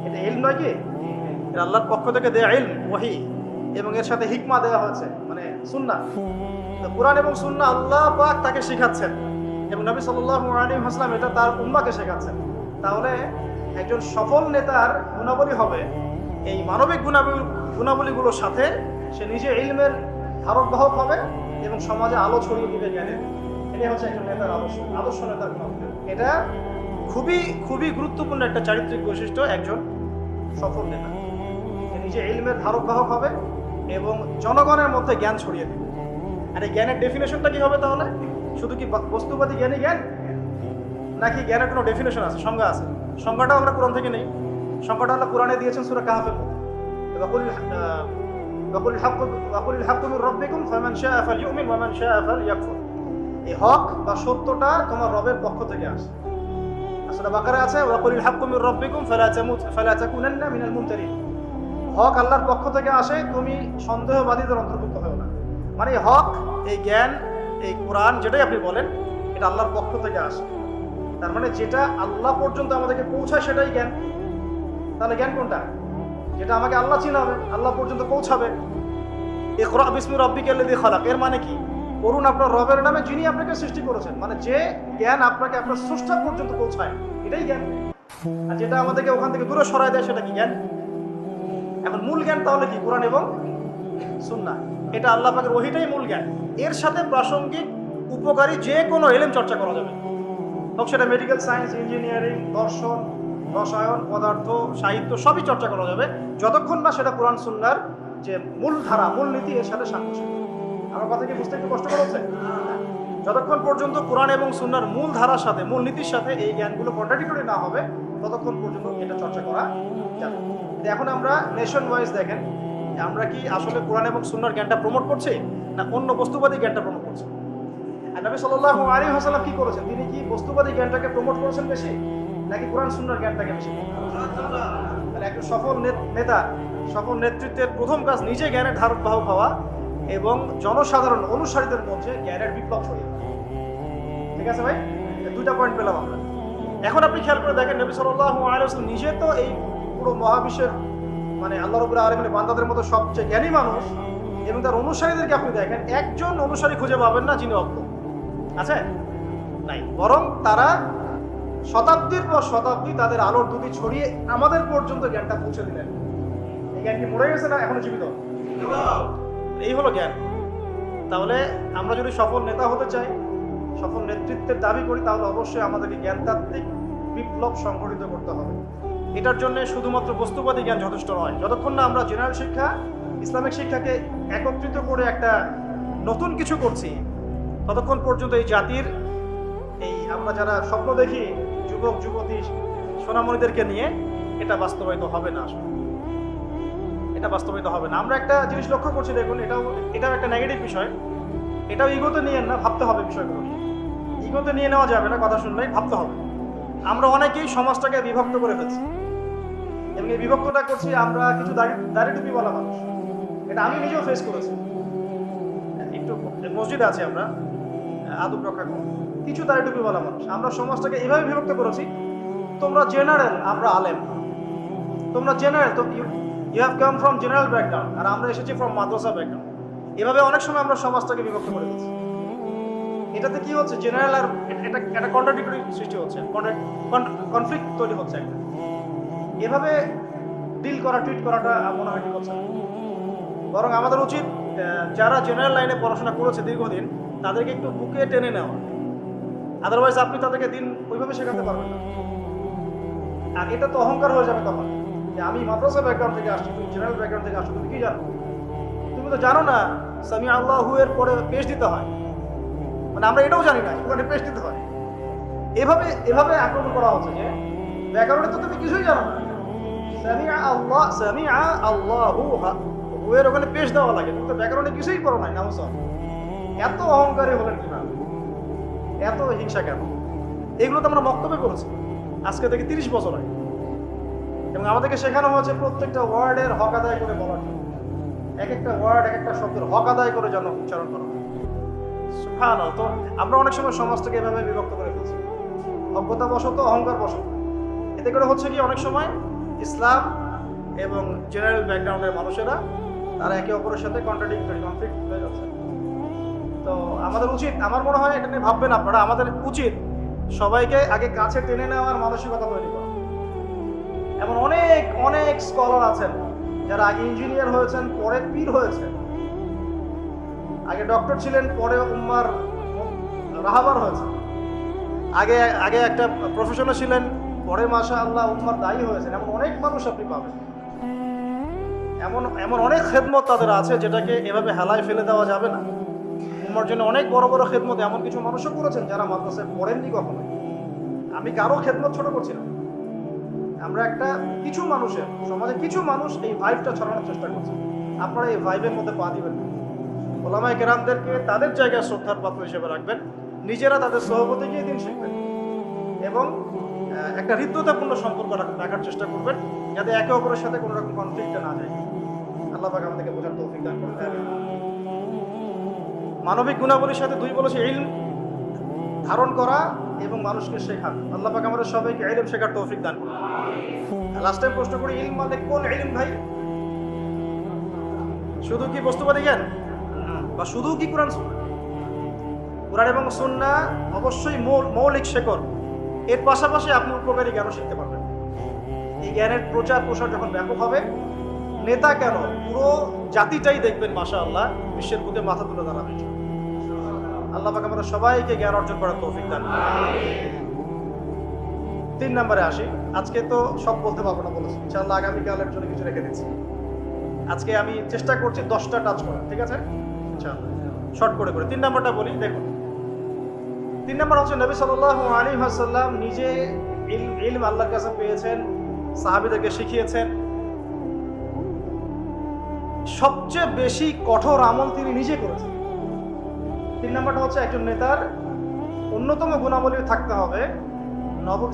Speaker 1: এটা ইলম নয় কি? এটা আল্লাহর পক্ষ থেকে দেয়া ইলম, ওহী, এবং এর সাথে হিকমা দেওয়া হয়েছে, মানে সুন্নাহ। তো কোরআন এবং সুন্নাহ আল্লাহ পাক তাকে শেখাচ্ছেন, এবং নবী সাল্লাল্লাহু আলাইহি ওয়াসাল্লাম এটা তার উম্মাহকে শেখাচ্ছেন। তাহলে একজন সফল নেতার গুণাবলী হবে এই মানবিক গুণাবলীগুলোর সাথে সে নিজে ইলমের ধারক বাহক হবে এবং সমাজে আলো ছড়িয়ে দিবে জ্ঞানের। এটাই হচ্ছে একজন নেতার আদর্শ নেতার গুণাবলী। এটা খুবই খুবই গুরুত্বপূর্ণ একটা চারিত্রিক বৈশিষ্ট্য একজন সফল নেতা। সে নিজে ইলমের ধারক বাহক হবে এবং জনগণের মধ্যে জ্ঞান ছড়িয়ে দেবে। আর এই জ্ঞানের ডেফিনেশনটা কি হবে তাহলে? শুধু কি বস্তুবাদী জ্ঞানই জ্ঞান, নাকি জ্ঞানের কোনো ডেফিনেশন আছে, সংজ্ঞা আছে? সংজ্ঞাটাও আমরা কোরআন থেকে নেই। সংজ্ঞাটা আল্লাহ কোরআনে দিয়েছেন সূরা কাহফের মধ্যে। ওয়াকুলিল হাক্কু মির রাব্বিকুম ফামান শাআ ফালইউমিন ওয়া মান শাআ ফালইয়াকফুর। এই হক বা সত্যটা তোমার রবের পক্ষ থেকে আসে। সূরা বাকারা আছে ওয়াকুলিল হাক্কু মির রাব্বিকুম ফালা তাকুনান্না মিনাল মুমতারিন। হক আল্লাহর পক্ষ থেকে আসে, তুমি সন্দেহবাদীদের অন্তর্ভুক্ত হও না। মানে হক, এই জ্ঞান, এই কোরআন যেটাই আপনি বলেন, এটা আল্লাহর পক্ষ থেকে আসে। তার মানে যেটা আল্লাহ পর্যন্ত আমাদেরকে পৌঁছায় সেটাই জ্ঞান। তাহলে জ্ঞান কোনটা? যেটা আমাকে আল্লাহ চিনাবে, আল্লাহ পর্যন্ত পৌঁছাবে। ইকরা বিসমি রাব্বিকাল্লাযী খালাক, এর মানে কি? পড়ুন আপনার রবের নামে যিনি আপনাকে সৃষ্টি করেছেন। মানে যে জ্ঞান আপনাকে আপনার স্রষ্টা পর্যন্ত পৌঁছায়, এটাই জ্ঞান। আর যেটা আমাদেরকে ওখান থেকে দূরে সরায় দেয়, সেটা কি জ্ঞান? এখন মূল জ্ঞান তাহলে কি? কোরআন এবং সুন্নাহ। এটা আল্লাহ পাকের ওহীটাই মূল জ্ঞান। এর সাথে প্রাসঙ্গিক উপকারী যে কোনো ইলম চর্চা করা যাবে, হোক সেটা মেডিকেল সায়েন্স, ইঞ্জিনিয়ারিং, দর্শন, রসায়ন, পদার্থ, সাহিত্য, সবই চর্চা করা যাবে, যতক্ষণ না সেটা কোরআন সুন্নাহর যে মূল ধারা, মূল নীতি এর সাথে সাংঘর্ষিক। আমার কথা কি বুঝতে একটু কষ্ট হচ্ছে? যতক্ষণ পর্যন্ত কোরআন এবং সুন্নাহর মূল ধারার সাথে, মূল নীতির সাথে এই জ্ঞানগুলো কন্ট্রাডিক্টরি না হবে, ততক্ষণ পর্যন্ত এটা চর্চা করা যাবে। এখন আমরা নেশন ওয়াইজ দেখেন, আমরা কি আসলে কোরআন এবং সুন্নাহর জ্ঞানটা প্রমোট করছি, না অন্য বস্তুবাদী জ্ঞানটা প্রমোট করছি? আর নবী সাল্লাল্লাহু আলাইহি ওয়াসাল্লাম কি করেছেন? তিনি কি বস্তুবাদী জ্ঞানটাকে প্রমোট করেছেন বেশি, নাকি কোরআন সুন্নাহর জ্ঞানটাকে বেশি? তাহলে একটা সফল নেতা, সফল নেতৃত্বের প্রথম কাজ নিজে জ্ঞানের ধারক বাহক হওয়া এবং জনসাধারণ অনুসারীদের মধ্যে জ্ঞানের বিপ্লব ছড়িয়ে দেওয়া। ঠিক আছে ভাই? দুইটা পয়েন্ট পেলাম আমরা। এখন আপনি খেয়াল করে দেখেন, নবী সাল্লাল্লাহু আলাইহি ওয়াসাল্লাম নিজে তো এই পুরো মহাবিশ্বের, মানে আল্লাহ রাব্বুল আলামিনের বান্দাদের মতো সবচেয়ে জ্ঞানী মানুষ, এবং তার অনুসারীদেরকে আপনি দেখেন, একজন অনুসারী খুঁজে পাবেন না যিনি অজ্ঞ আছে, নাই। বরং তারা শতাব্দীর পর শতাব্দী তাদের আলোর দুটি ছড়িয়ে আমাদের পর্যন্ত জ্ঞানটা পৌঁছে দিলেন। এই জ্ঞান কি মরে গেছে না এখনো জীবিত? এই হলো জ্ঞান। তাহলে আমরা যদি সফল নেতা হতে চাই, সফল নেতৃত্বের দাবি করি, তাহলে অবশ্যই আমাদেরকে জ্ঞানতাত্ত্বিক বিপ্লব সংগঠিত করতে হবে। এটার জন্য শুধুমাত্র বস্তুবাদী জ্ঞান যথেষ্ট নয়। যতক্ষণ না আমরা জেনারেল শিক্ষা, ইসলামিক শিক্ষাকে একত্রিত করে একটা নতুন কিছু করছি, ততক্ষণ পর্যন্ত এই জাতির, এই আমরা যারা স্বপ্ন দেখি যুবক যুবতী সোনামণিদেরকে নিয়ে, এটা বাস্তবায়িত হবে না। আসলে এটা বাস্তবায়িত হবে না। আমরা একটা জিনিস লক্ষ্য করছি, দেখুন, এটাও একটা নেগেটিভ বিষয়। এটাও ইগোতে নিয়ে না, ভাবতে হবে বিষয়গুলো নিয়ে। ইগোতে নিয়ে নেওয়া যাবে না, কথা শুনলেই ভাবতে হবে। আমরা অনেকেই সমাজটাকে বিভক্ত করে ফেলছি, এবং এই বিভক্তটা করছি আমরা কিছু দাড়ি টুপি বলা মানুষ। এটা আমি নিজেও ফেস করেছি। একটু মসজিদে আছি আমরা, আদব রক্ষা করি, কিছু দাড়ি টুপি বলা মানুষ। আমরা সমাজটাকে এভাবে বিভক্ত করেছি, তোমরা জেনারেল, আমরা আলেম। তোমরা জেনারেল, তো you have come from general background, আর আমরা এসেছি ফ্রম মাদ্রাসা ব্যাকগ্রাউন্ড। এভাবে অনেক সময় আমরা সমাজটাকে বিভক্ত করে দিচ্ছি। এটাতে কি হচ্ছে? জেনারেল আর এটা একটা কন্ট্রাডিক্টরি সৃষ্টি হচ্ছে, কনফ্লিক্ট তৈরি হচ্ছে একটা। এভাবে ডিল করা, ট্রিট করাটা মনে হয় ঠিক হচ্ছে না। বরং আমাদের উচিত যারা জেনারেল লাইনে পড়াশোনা করেছে দীর্ঘদিন, তাদেরকে একটু বুকে টেনে নেওয়া। আদারওয়াইজ আপনি তাদেরকে দিন ওইভাবে শেখাতে পারবেন না। আর এটা তো অহংকার হয়ে যাবে তখন, যে আমি মাদ্রাসা ব্যাকগ্রাউন্ড থেকে আসছি, তুমি জেনারেল ব্যাকগ্রাউন্ড থেকে আসছো, তুমি কি জানো? তুমি তো জানো না সামি আল্লাহু এর পরে পেশ দিতে হয়। মানে আমরা এটাও জানি না ওখানে পেশ দিতে হয়। এভাবে আক্রমণ করা হচ্ছে যে ব্যাকরণে তো তুমি কিছুই জানো না। সামিআ আল্লাহু এর ওখানে পেশ দেওয়া লাগে, তুমি তো ব্যাকরণে কিছুই পড়ো নাই। নামস এত অহংকারী হলেন কিনা, এত হিংসা কেন? এগুলো তো আমরা বক্তব্য করেছি আজকে থেকে 30 বছর আগে, এবং আমাদেরকে শেখানো হয়েছে প্রত্যেকটা ওয়ার্ডের হক আদায় করে বলার জন্য। এক একটা ওয়ার্ড, এক একটা শব্দের হক আদায় করে যেন উচ্চারণ করা হয়। সুবহানাল্লাহ। তো আমরা অনেক সময় সমাজটাকে এভাবে বিভক্ত করে ফেলছি, অজ্ঞতা বশত, অহংকার বশত। এতে করে হচ্ছে কি, অনেক সময় ইসলাম এবং জেনারেল ব্যাকগ্রাউন্ডের মানুষেরা তারা একে অপরের সাথে কনফ্লিক্ট হয়ে যাচ্ছে। তো আমাদের উচিত, আমার মনে হয় এটা নিয়ে ভাববেন আপনারা, আমাদের উচিত সবাইকে আগে কাছে টেনে নেওয়ার মানসিকতা তৈরি করা। এমন অনেক অনেক স্কলার আছেন যারা আগে ইঞ্জিনিয়ার হয়েছেন, পরে পীর হয়েছেন। আগে ডক্টর ছিলেন, পরে উম্মার রাহাবার হয়েছে। আগে একটা প্রফেশনে ছিলেন, পরে মাশাআল্লাহ উম্মার দায়ী হয়েছেন। এমন অনেক মানুষ আপনি পাবেন। এমন অনেক খেদমত তাদের আছে যেটাকে এভাবে হেলায় ফেলে দেওয়া যাবে না। উম্মার জন্য অনেক বড় বড় খেদমত এমন কিছু মানুষও করেছেন যারা মাদ্রাসায় পড়েননি কখনো। আমি কারো খেদমত ছোট করছি না। আমরা একটা কিছু মানুষের, সমাজে কিছু মানুষ এই ভাইবটা ছড়ানোর চেষ্টা করছে। আপনারা এই ভাইবের মধ্যে পা দিবেন না। ওলামায়ে কেরামদেরকে তাদের জায়গায় শ্রদ্ধার পাত্র হিসেবে রাখবেন, নিজেরা তাদের সহবতে গিয়ে দিন শিখবেন, এবং একটা হৃদ্যতাপূর্ণ সম্পর্ক রাখার চেষ্টা করবেন, যাতে একে অপরের সাথে কোনো রকম কনফ্লিক্টে না যায়। আল্লাহ পাক আমাদেরকে বোঝার তৌফিক দান করুন। মানবিক গুণাবলীর সাথে দুই বলেছে ইলম ধারণ করা এবং মানুষকে শেখানো। আল্লাহ পাক আমাদের সবাইকে ইলম শেখার তৌফিক দান করুন। লাস্ট টাইম প্রশ্ন করি, ইলম মানে কোন ইলম ভাই? শুধু কি বস্তুবাদী জ্ঞান বা শুধু কি কোরআন সুন্নাহ? কোরআন এবং সুন্নাহ অবশ্যই মৌলিক শেকড়। এর পাশাপাশি আপনি উপকারী জ্ঞানও শিখতে পারবেন। এই জ্ঞানের প্রচার প্রসার যখন ব্যাপক হবে, নেতা কেন পুরো জাতিটাই দেখবেন মাশাআল্লাহ বিশ্বের বুকে মাথা তুলে দাঁড়াবে। আল্লাহ পাক আমাদের সবাইকে জ্ঞান অর্জন করার তৌফিক দান করুন। 3 নম্বরে আসি। আজকে তো সব বলতে পারবো না বলেছি, ইনশাআল্লাহ আগামীকালের জন্য কিছু রেখে দিচ্ছি। আজকে আমি চেষ্টা করছি 10টা টাচ করার, ঠিক আছে ইনশাআল্লাহ, শর্ট করে করে। 3 নম্বরটা বলি, দেখুন 3 নম্বর হচ্ছে নবী সাল্লাল্লাহু আলাইহি ওয়াসাল্লাম নিজে ইলম আল্লাহর কাছে পেয়েছেন, সাহাবীদেরকে শিখিয়েছেন। সবচেয়ে বেশি কঠোর আমল তিনি নিজে করেছেন। 3 নম্বরটা হচ্ছে একজন নেতার অন্যতম গুণাবলী থাকতে হবে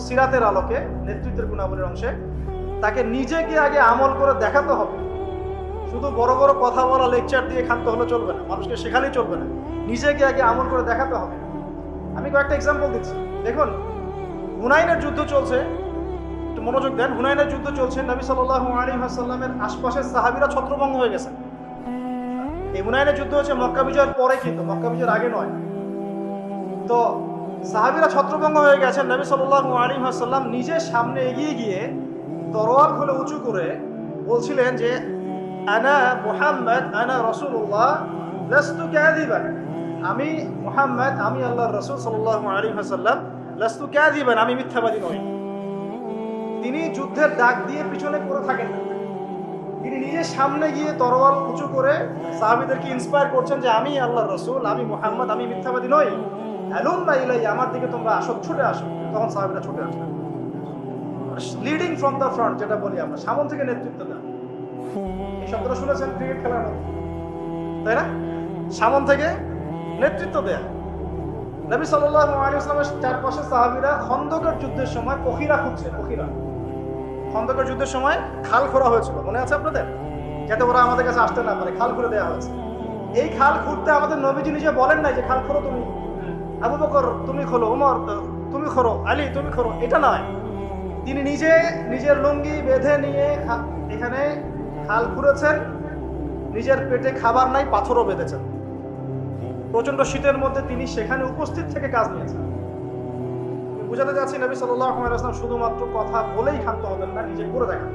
Speaker 1: সিরাতের আলোকে, নেতৃত্বের গুণাবলীর অংশে তাকে নিজেকে আগে আমল করে দেখাতে হবে। শুধু বড় বড় কথা বলা, লেকচার দিয়ে ক্ষান্ত হলে চলবে না, মানুষকে শেখালেই চলবে না, নিজেকে আগে আমল করে দেখাতে হবে। আমি কয়েকটা এক্সাম্পল দিচ্ছি। দেখুন, হুনাইনের যুদ্ধ চলছে, একটু মনোযোগ দেন। হুনাইনের যুদ্ধ চলছে, নবী সাল্লাল্লাহু আলাইহি ওয়াসাল্লামের আশপাশের সাহাবীরা ছত্রভঙ্গ হয়ে গেছে। এই হুনাইনের যুদ্ধ হচ্ছে মক্কা বিজয়ের পরে, কিন্তু মক্কা বিজয়ের আগে নয়। তো সাহাবীরা ছত্রভঙ্গ হয়ে গেছেন, নবী সাল্লাল্লাহু আলাইহি ওয়াসাল্লাম নিজে সামনে এগিয়ে গিয়ে তরোয়াল খুলে উঁচু করে বলছিলেন যে আনা মুহাম্মদ আনা রাসূলুল্লাহ লাস্তু কাযিবান, আমি মুহাম্মদ, আমি আল্লাহর রাসূল সাল্লাল্লাহু আলাইহি ওয়াসাল্লাম, লাস্তু কাযিবান, আমি মিথ্যাবাদী নই। তিনি যুদ্ধের ডাক দিয়ে পিছনে পড়ে থাকেন না, তিনি নিজে সামনে গিয়ে তরোয়াল উঁচু করে সাহাবীদেরকে ইন্সপায়ার করছেন যে আমি আল্লাহর রাসূল, আমি মুহাম্মদ, আমি মিথ্যাবাদী নই, হালুম্মা ইলাইয়া, আমার দিকে তোমরা আসো, ছুটে আসো। তখন সাহাবীরা ছুটে আসলেন। লিডিং ফ্রম দ্য ফ্রন্ট, যেটা বলি আমরা, সামনে থেকে নেতৃত্ব দেওয়া। এই শব্দটা শুনেছেন ক্রিকেট খেলার মধ্যে, তাই না? সামনে থেকে নেতৃত্ব দেয়া। নবী সাল্লাল্লাহু আলাইহি ওয়াসাল্লামের চারপাশে সাহাবীরা খন্দকের যুদ্ধের সময় পখিরা খুঁজছে। খন্দকের যুদ্ধের সময় খাল খোঁড়া হয়েছিল, মনে আছে আপনাদের? যাতে ওরা আমাদের কাছে আসতে না পারে, খাল খুঁড়ে দেওয়া হয়েছে। এই খাল খুঁড়তে আমাদের নবীজি নিজে বলেন নাই যে খাল খোঁড়ো তুমি, আবু বকর তুমি খোলো, ওমর তুমি খোঁড়ো, আলী তুমি খোঁড়ো, এটা নয়। তিনি নিজে নিজের লুঙ্গি বেঁধে নিয়ে এখানে খাল খুঁড়েছেন, নিজের পেটে খাবার নাই, পাথরও বেঁধেছেন। প্রচন্ড শীতের মধ্যে তিনি সেখানে উপস্থিত থেকে কাজ নিয়েছেন। বুঝাতে যাচ্ছি, নবী সাল্লাল্লাহু আলাইহি ওয়াসাল্লাম শুধুমাত্র কথা বলেই ক্ষান্ত হতেন না, নিজে করে দেখান।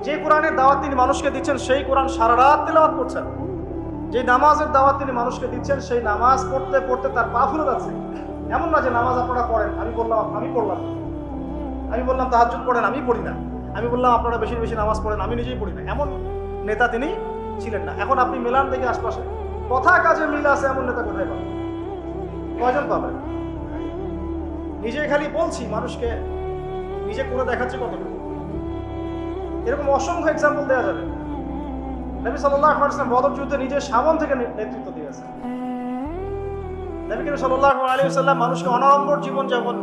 Speaker 1: যে কোরআনের দাওয়াত তিনি মানুষকে দিচ্ছেন, সেই কোরআন সারা রাত তেলাওয়াত করছেন। যে নামাজের দাওয়াত তিনি মানুষকে দিচ্ছেন, সেই নামাজ পড়তে পড়তে তার পা ফুলে যাচ্ছে। এমন না যে নামাজ আপনারা পড়েন, আমি বললাম তাহাজ্জুদ পড়েন, আমি পড়ি না, আমি বললাম আপনারা বেশি বেশি নামাজ পড়েন, আমি নিজেই পড়ি না, এমন নেতা তিনি ছিলেন না। এখন আপনি মেলান দেখে আশপাশে কথা কাজে মিল আছে, এমন নেতা কোথায় পাবেন? কয়জন পাবেন? নিজে খালি বলছি, মানুষকে নিজে করে দেখাচ্ছে কতটা। এরকম অসংখ্য এক্সাম্পল দেওয়া যাবে। নবী সাল্লাল্লাহু আলাইহি ওয়াসাল্লাম বদর যুদ্ধে নিজে সামন থেকে নেতৃত্ব দিয়েছেন। নবী করিম সাল্লাল্লাহু আলাইহি ওয়াসাল্লাম মানুষকে অনাড়ম্বর জীবন যাপন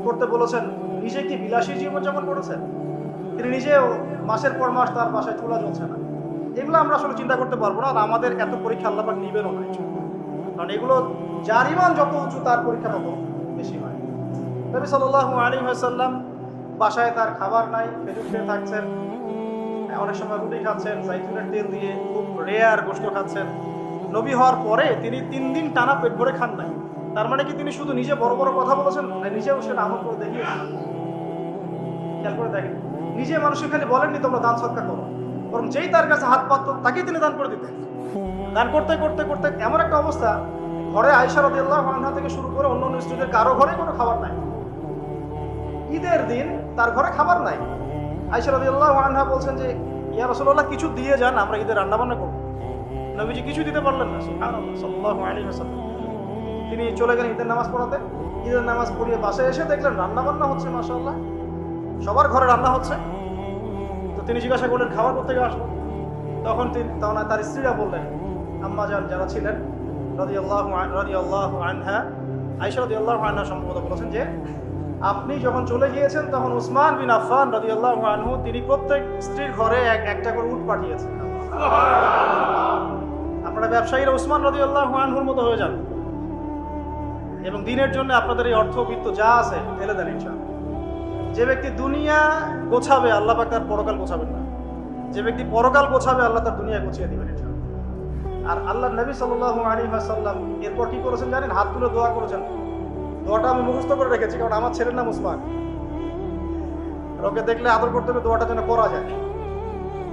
Speaker 1: করতে বলেছেন, নিজে কি বিলাসী জীবন যাপন করেছেন? তিনি নিজেও মাসের পর মাস তার বাসায় চুলা জ্বলছে না। এগুলো আমরা আসলে চিন্তা করতে পারবো না, আর আমাদের এত পরীক্ষা আল্লাহ পাক নিবেনও না, কারণ এগুলো যার ঈমান যত উঁচু তার পরীক্ষা তত বেশি হয়। নবী সাল্লাল্লাহু আলাইহি ওয়াসাল্লাম বাসায় তার খাবার নাই, খেজুর খেয়ে থাকছেন, অনেক সময় রুটি খাচ্ছেন জাইতুনের তেল দিয়ে, খুব রেয়ার গোশত খাচ্ছেন। নবী হওয়ার পরে তিনি 3 দিন টানা পেট ভরে খান নাই। তার মানে কি তিনি শুধু নিজে বড় বড় কথা বলেছেন? নিজেও সেটা আমল করে দেখিয়েছেন। খেয়াল করে দেখেন, নিজে মানুষকে খালি বলেননি তোমরা দান সদকা করো, বরং যেই তার কাছে হাত পাতত তাকেই তিনি দান করে দিতেন। দান করতে করতে করতে এমন একটা অবস্থা, ঘরে আয়েশা রাদিয়াল্লাহু আনহা থেকে শুরু করে অন্য স্ত্রীদের কারো ঘরে কোনো খাবার নাই। ঈদের দিন তার ঘরে খাবার নাই। আয়েশা রাদিয়াল্লাহু আনহা বলছেন যে ইয়া রাসূলুল্লাহ, কিছু দিয়ে যান, আমরা ঈদের রান্না বান্না করব। নবীজি কিছু দিতে পারলেন না, সুবহানাল্লাহ সাল্লাল্লাহু আলাইহি ওয়াসাল্লাম। তিনি চলে গেলেন ঈদের নামাজ পড়াতে। ঈদের নামাজ পড়িয়ে বাসায় এসে দেখলেন রান্না বান্না হচ্ছে, মাশাআল্লাহ সবার ঘরে রান্না হচ্ছে। তো তিনি জিজ্ঞাসা করলেন খাবার কোথা থেকে আসলো? তখন তার স্ত্রীরা বললেন, আম্মা জান যারা ছিলেন রাদিয়াল্লাহু আনহা, আয়েশা রাদিয়াল্লাহু আনহা সম্ভবত বলেছেন যে আপনি যখন চলে গিয়েছেন তখন উসমান বিন আফফান রাদিয়াল্লাহু আনহু তিনি প্রত্যেক স্ত্রীর ঘরে একটা করে উট পাঠিয়েছেন। আপনারা ব্যবসায়ীরা উসমান রাদিয়াল্লাহু আনহুর মতো হয়ে যান এবং দিনের জন্য আপনাদের এই অর্থবিত্ত যা আছে ফেলে দেন ইনশাআল্লাহ। যে ব্যক্তি দুনিয়া গোছাবে আল্লাহ পাক তার পরকাল গোছাবেন না, যে ব্যক্তি পরকাল গোছাবে আল্লাহ তার দুনিয়া গোছিয়ে দিবেন ইনশাআল্লাহ। আর আল্লাহ নবী সাল্লাল্লাহু আলাইহি ওয়াসাল্লাম এরপর কি করেছেন জানেন? হাত তুলে দোয়া করেছেন। দোয়াটা আমি মুখস্থ করে রেখেছি, কারণ আমার ছেলের নাম উসমান। ওকে দেখলে আদর করতে হবে, দোয়াটা যেন করা যায়।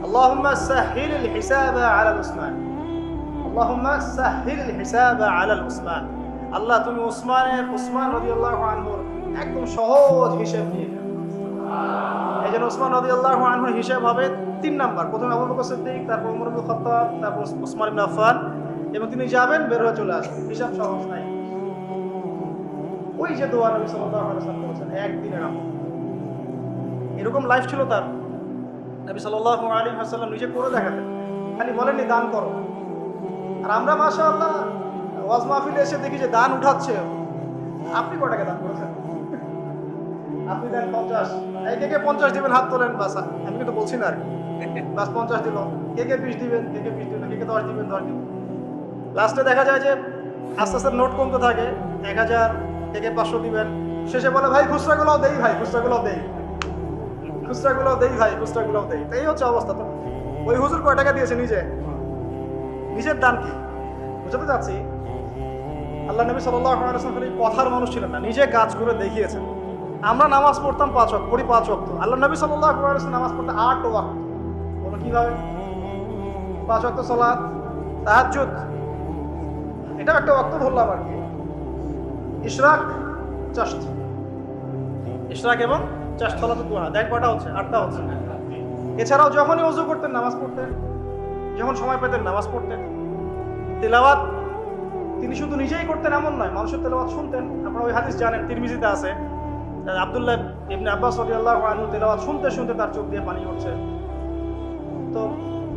Speaker 1: আল্লাহুম্মা সাহহিল হিসাবা আলা উসমান, আল্লাহুম্মা সাহহিল হিসাবা আলা উসমান। আল্লাহ তুমি উসমান রাদিয়াল্লাহু আনহুর একদম সহজ হিসাব নিয়ে নাও। এই জন্য উসমান রাদিয়াল্লাহু আনহুর হিসাব হবে 3 নাম্বার। প্রথমে আবু বকর সিদ্দিক, তারপর ওমর ইবনে খাত্তাব, তারপর উসমান ইবনে আফফান, এবং তিনি যাবেন বের হয়ে চলে আসবেন। হিসাব সহজ নাই। ওই যে দোয়া নবী সাল্লাল্লাহু আলাইহি ওয়াসাল্লাম করেছেন একদিনের আমল, এরকম লাইফ ছিল তার। নবী সাল্লাল্লাহু আলাইহি ওয়াসাল্লাম নিজে করে দেখাতেন, খালি বলেননি দান করো। আর আমরা মাশাআল্লাহ ওয়াজ মাহফিলে এসে দেখি যে দান উঠাচ্ছে। আপনি কয় টাকা দান করেছেন? আপনি দেন 50, কে 50 দিবেন হাত তোলেন, বাস। আমি কিন্তু বলছি না আর কি, বাস 50 দিল, কে 20 দিবেন, কে 20 দিবেন, কে 10 দিবেন, 10 দিবেন। লাস্টে দেখা যায় যে আস্তে আস্তে নোট কমতে থাকে, 1000, কে 500 দিবেন। শেষে বলে ভাই খুচরাগুলোও দেই, ভাই খুচরাগুলোও দেই, খুচরাগুলোও দেই, ভাই খুচরাগুলোও দেই। এই হচ্ছে অবস্থা। তো ওই হুজুর কয় টাকা দিয়েছে নিজের দান কি বুঝাতে চাচ্ছি। আল্লাহ নবী সাল্লাল্লাহু আলাইহি ওয়াসাল্লাম কথার মানুষ ছিলেন না, নিজে কাজ করে দেখিয়েছেন। আমরা নামাজ পড়তাম 5 ওয়াক্ত, পড়ি 5 ওয়াক্ত। আল্লাহ নবী সাল্লাল্লাহু আলাইহি ওয়াসাল্লাম নামাজ পড়তে 8 ওয়াক্ত। বলো কিভাবে? 5 ওয়াক্ত সালাত, তাহাজ্জুদ, এটা একটা ওয়াক্ত ধরলাম আর কি। ইশরাক, চাশত, ইশরাক এবং চাশত সালাতুদ দুহা, দেখ কয়টা হচ্ছে? 8টা হচ্ছে। এছাড়াও যখনই ওযু করতেন নামাজ পড়তেন, যখন সময় পেতেন নামাজ পড়তেন। তিলাওয়াত তিনি শুধু নিজেই করতেন এমন নয়, মানুষের তেলাওয়াত শুনতেন। আপনারা ওই হাদিস জানেন, তিরমিজিতে আছে, আব্দুল্লাহ ইবনে আব্বাস রাদিয়াল্লাহু আনহু তেলাওয়াত শুনতে শুনতে তার চোখ দিয়ে পানি পড়ছে। তো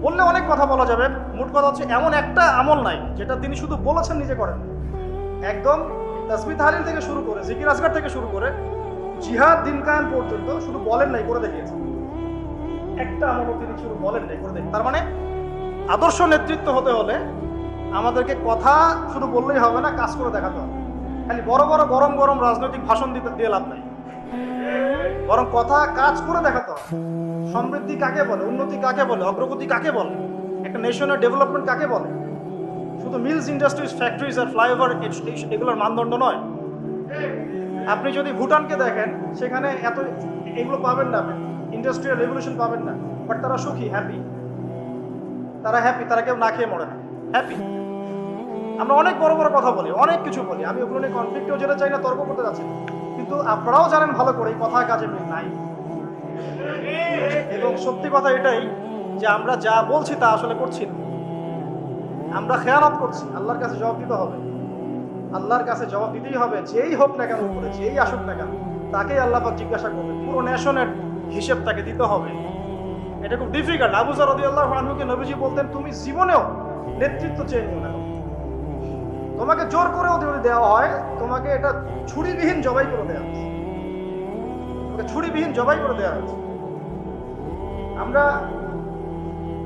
Speaker 1: বললে অনেক কথা বলা যাবে, মোট কথা হচ্ছে এমন একটা আমল নাই যেটা তিনি শুধু বলেছেন নিজে করেন। একদম তাসবিহ তাহলিল থেকে শুরু করে, জিকির আজকার থেকে শুরু করে জিহাদ দিন কায়েম পর্যন্ত শুধু বলেন নাই, করে দেখিয়েছেন। একটা আমলও তিনি শুধু বলেন নাই, করে দেখেন। তার মানে আদর্শ নেতৃত্ব হতে হলে আমাদেরকে কথা শুধু বললেই হবে না, কাজ করে দেখাতে হবে। খালি বড় বড় গরম গরম রাজনৈতিক ভাষণ দিয়ে লাভ নাই, বরং কথা কাজ করে দেখাতে হবে। সমৃদ্ধি কাকে বলে, উন্নতি কাকে বলে, অগ্রগতি কাকে বলে, একটা নেশনের ডেভেলপমেন্ট কাকে বলে? শুধু মিলস, ইন্ডাস্ট্রিজ, ফ্যাক্টরিজ আর ফ্লাইওভার এগুলোর মানদণ্ড নয়। আপনি যদি ভুটানকে দেখেন, সেখানে এত এগুলো পাবেন না, আপনি ইন্ডাস্ট্রিয়াল রেভলিউশন পাবেন না, বাট তারা সুখী, হ্যাপি। তারা হ্যাপি, তারা কেউ না খেয়ে মরে না, হ্যাপি। আমরা অনেক বড় বড় কথা বলি, অনেক কিছু বলি, আমি ওগুলো নিয়ে কনফ্লিক্টেও যেতে চাই না, তর্ক করতে যাচ্ছি না। কিন্তু আপনারাও জানেন ভালো করে কথা কাজে মিল নাই। এবং সত্যি কথা এটাই যে আমরা যা বলছি তা আসলে করছি না, আমরা খেয়ানত করছি। আল্লাহর কাছে জবাব দিতে হবে, আল্লাহর কাছে জবাব দিতেই হবে। যেই হোক না কেন উপরে, যেই আসুক না কেন, তাকেই আল্লাহ পাক জিজ্ঞাসা করবে। পুরো নেশনের হিসেব তাকে দিতে হবে। এটা খুব ডিফিকাল্ট। আবু যর রাদিয়াল্লাহু আনহুকে নবীজি বলতেন, তুমি জীবনেও নেতৃত্ব চেয়ে নিও না, তোমাকে জোর করেও যদি দেওয়া হয়, তোমাকে এটা ছুরিবিহীন জবাই করে দেওয়া হচ্ছে, তোমাকে ছুরিবিহীন জবাই করে দেওয়া হচ্ছে। আমরা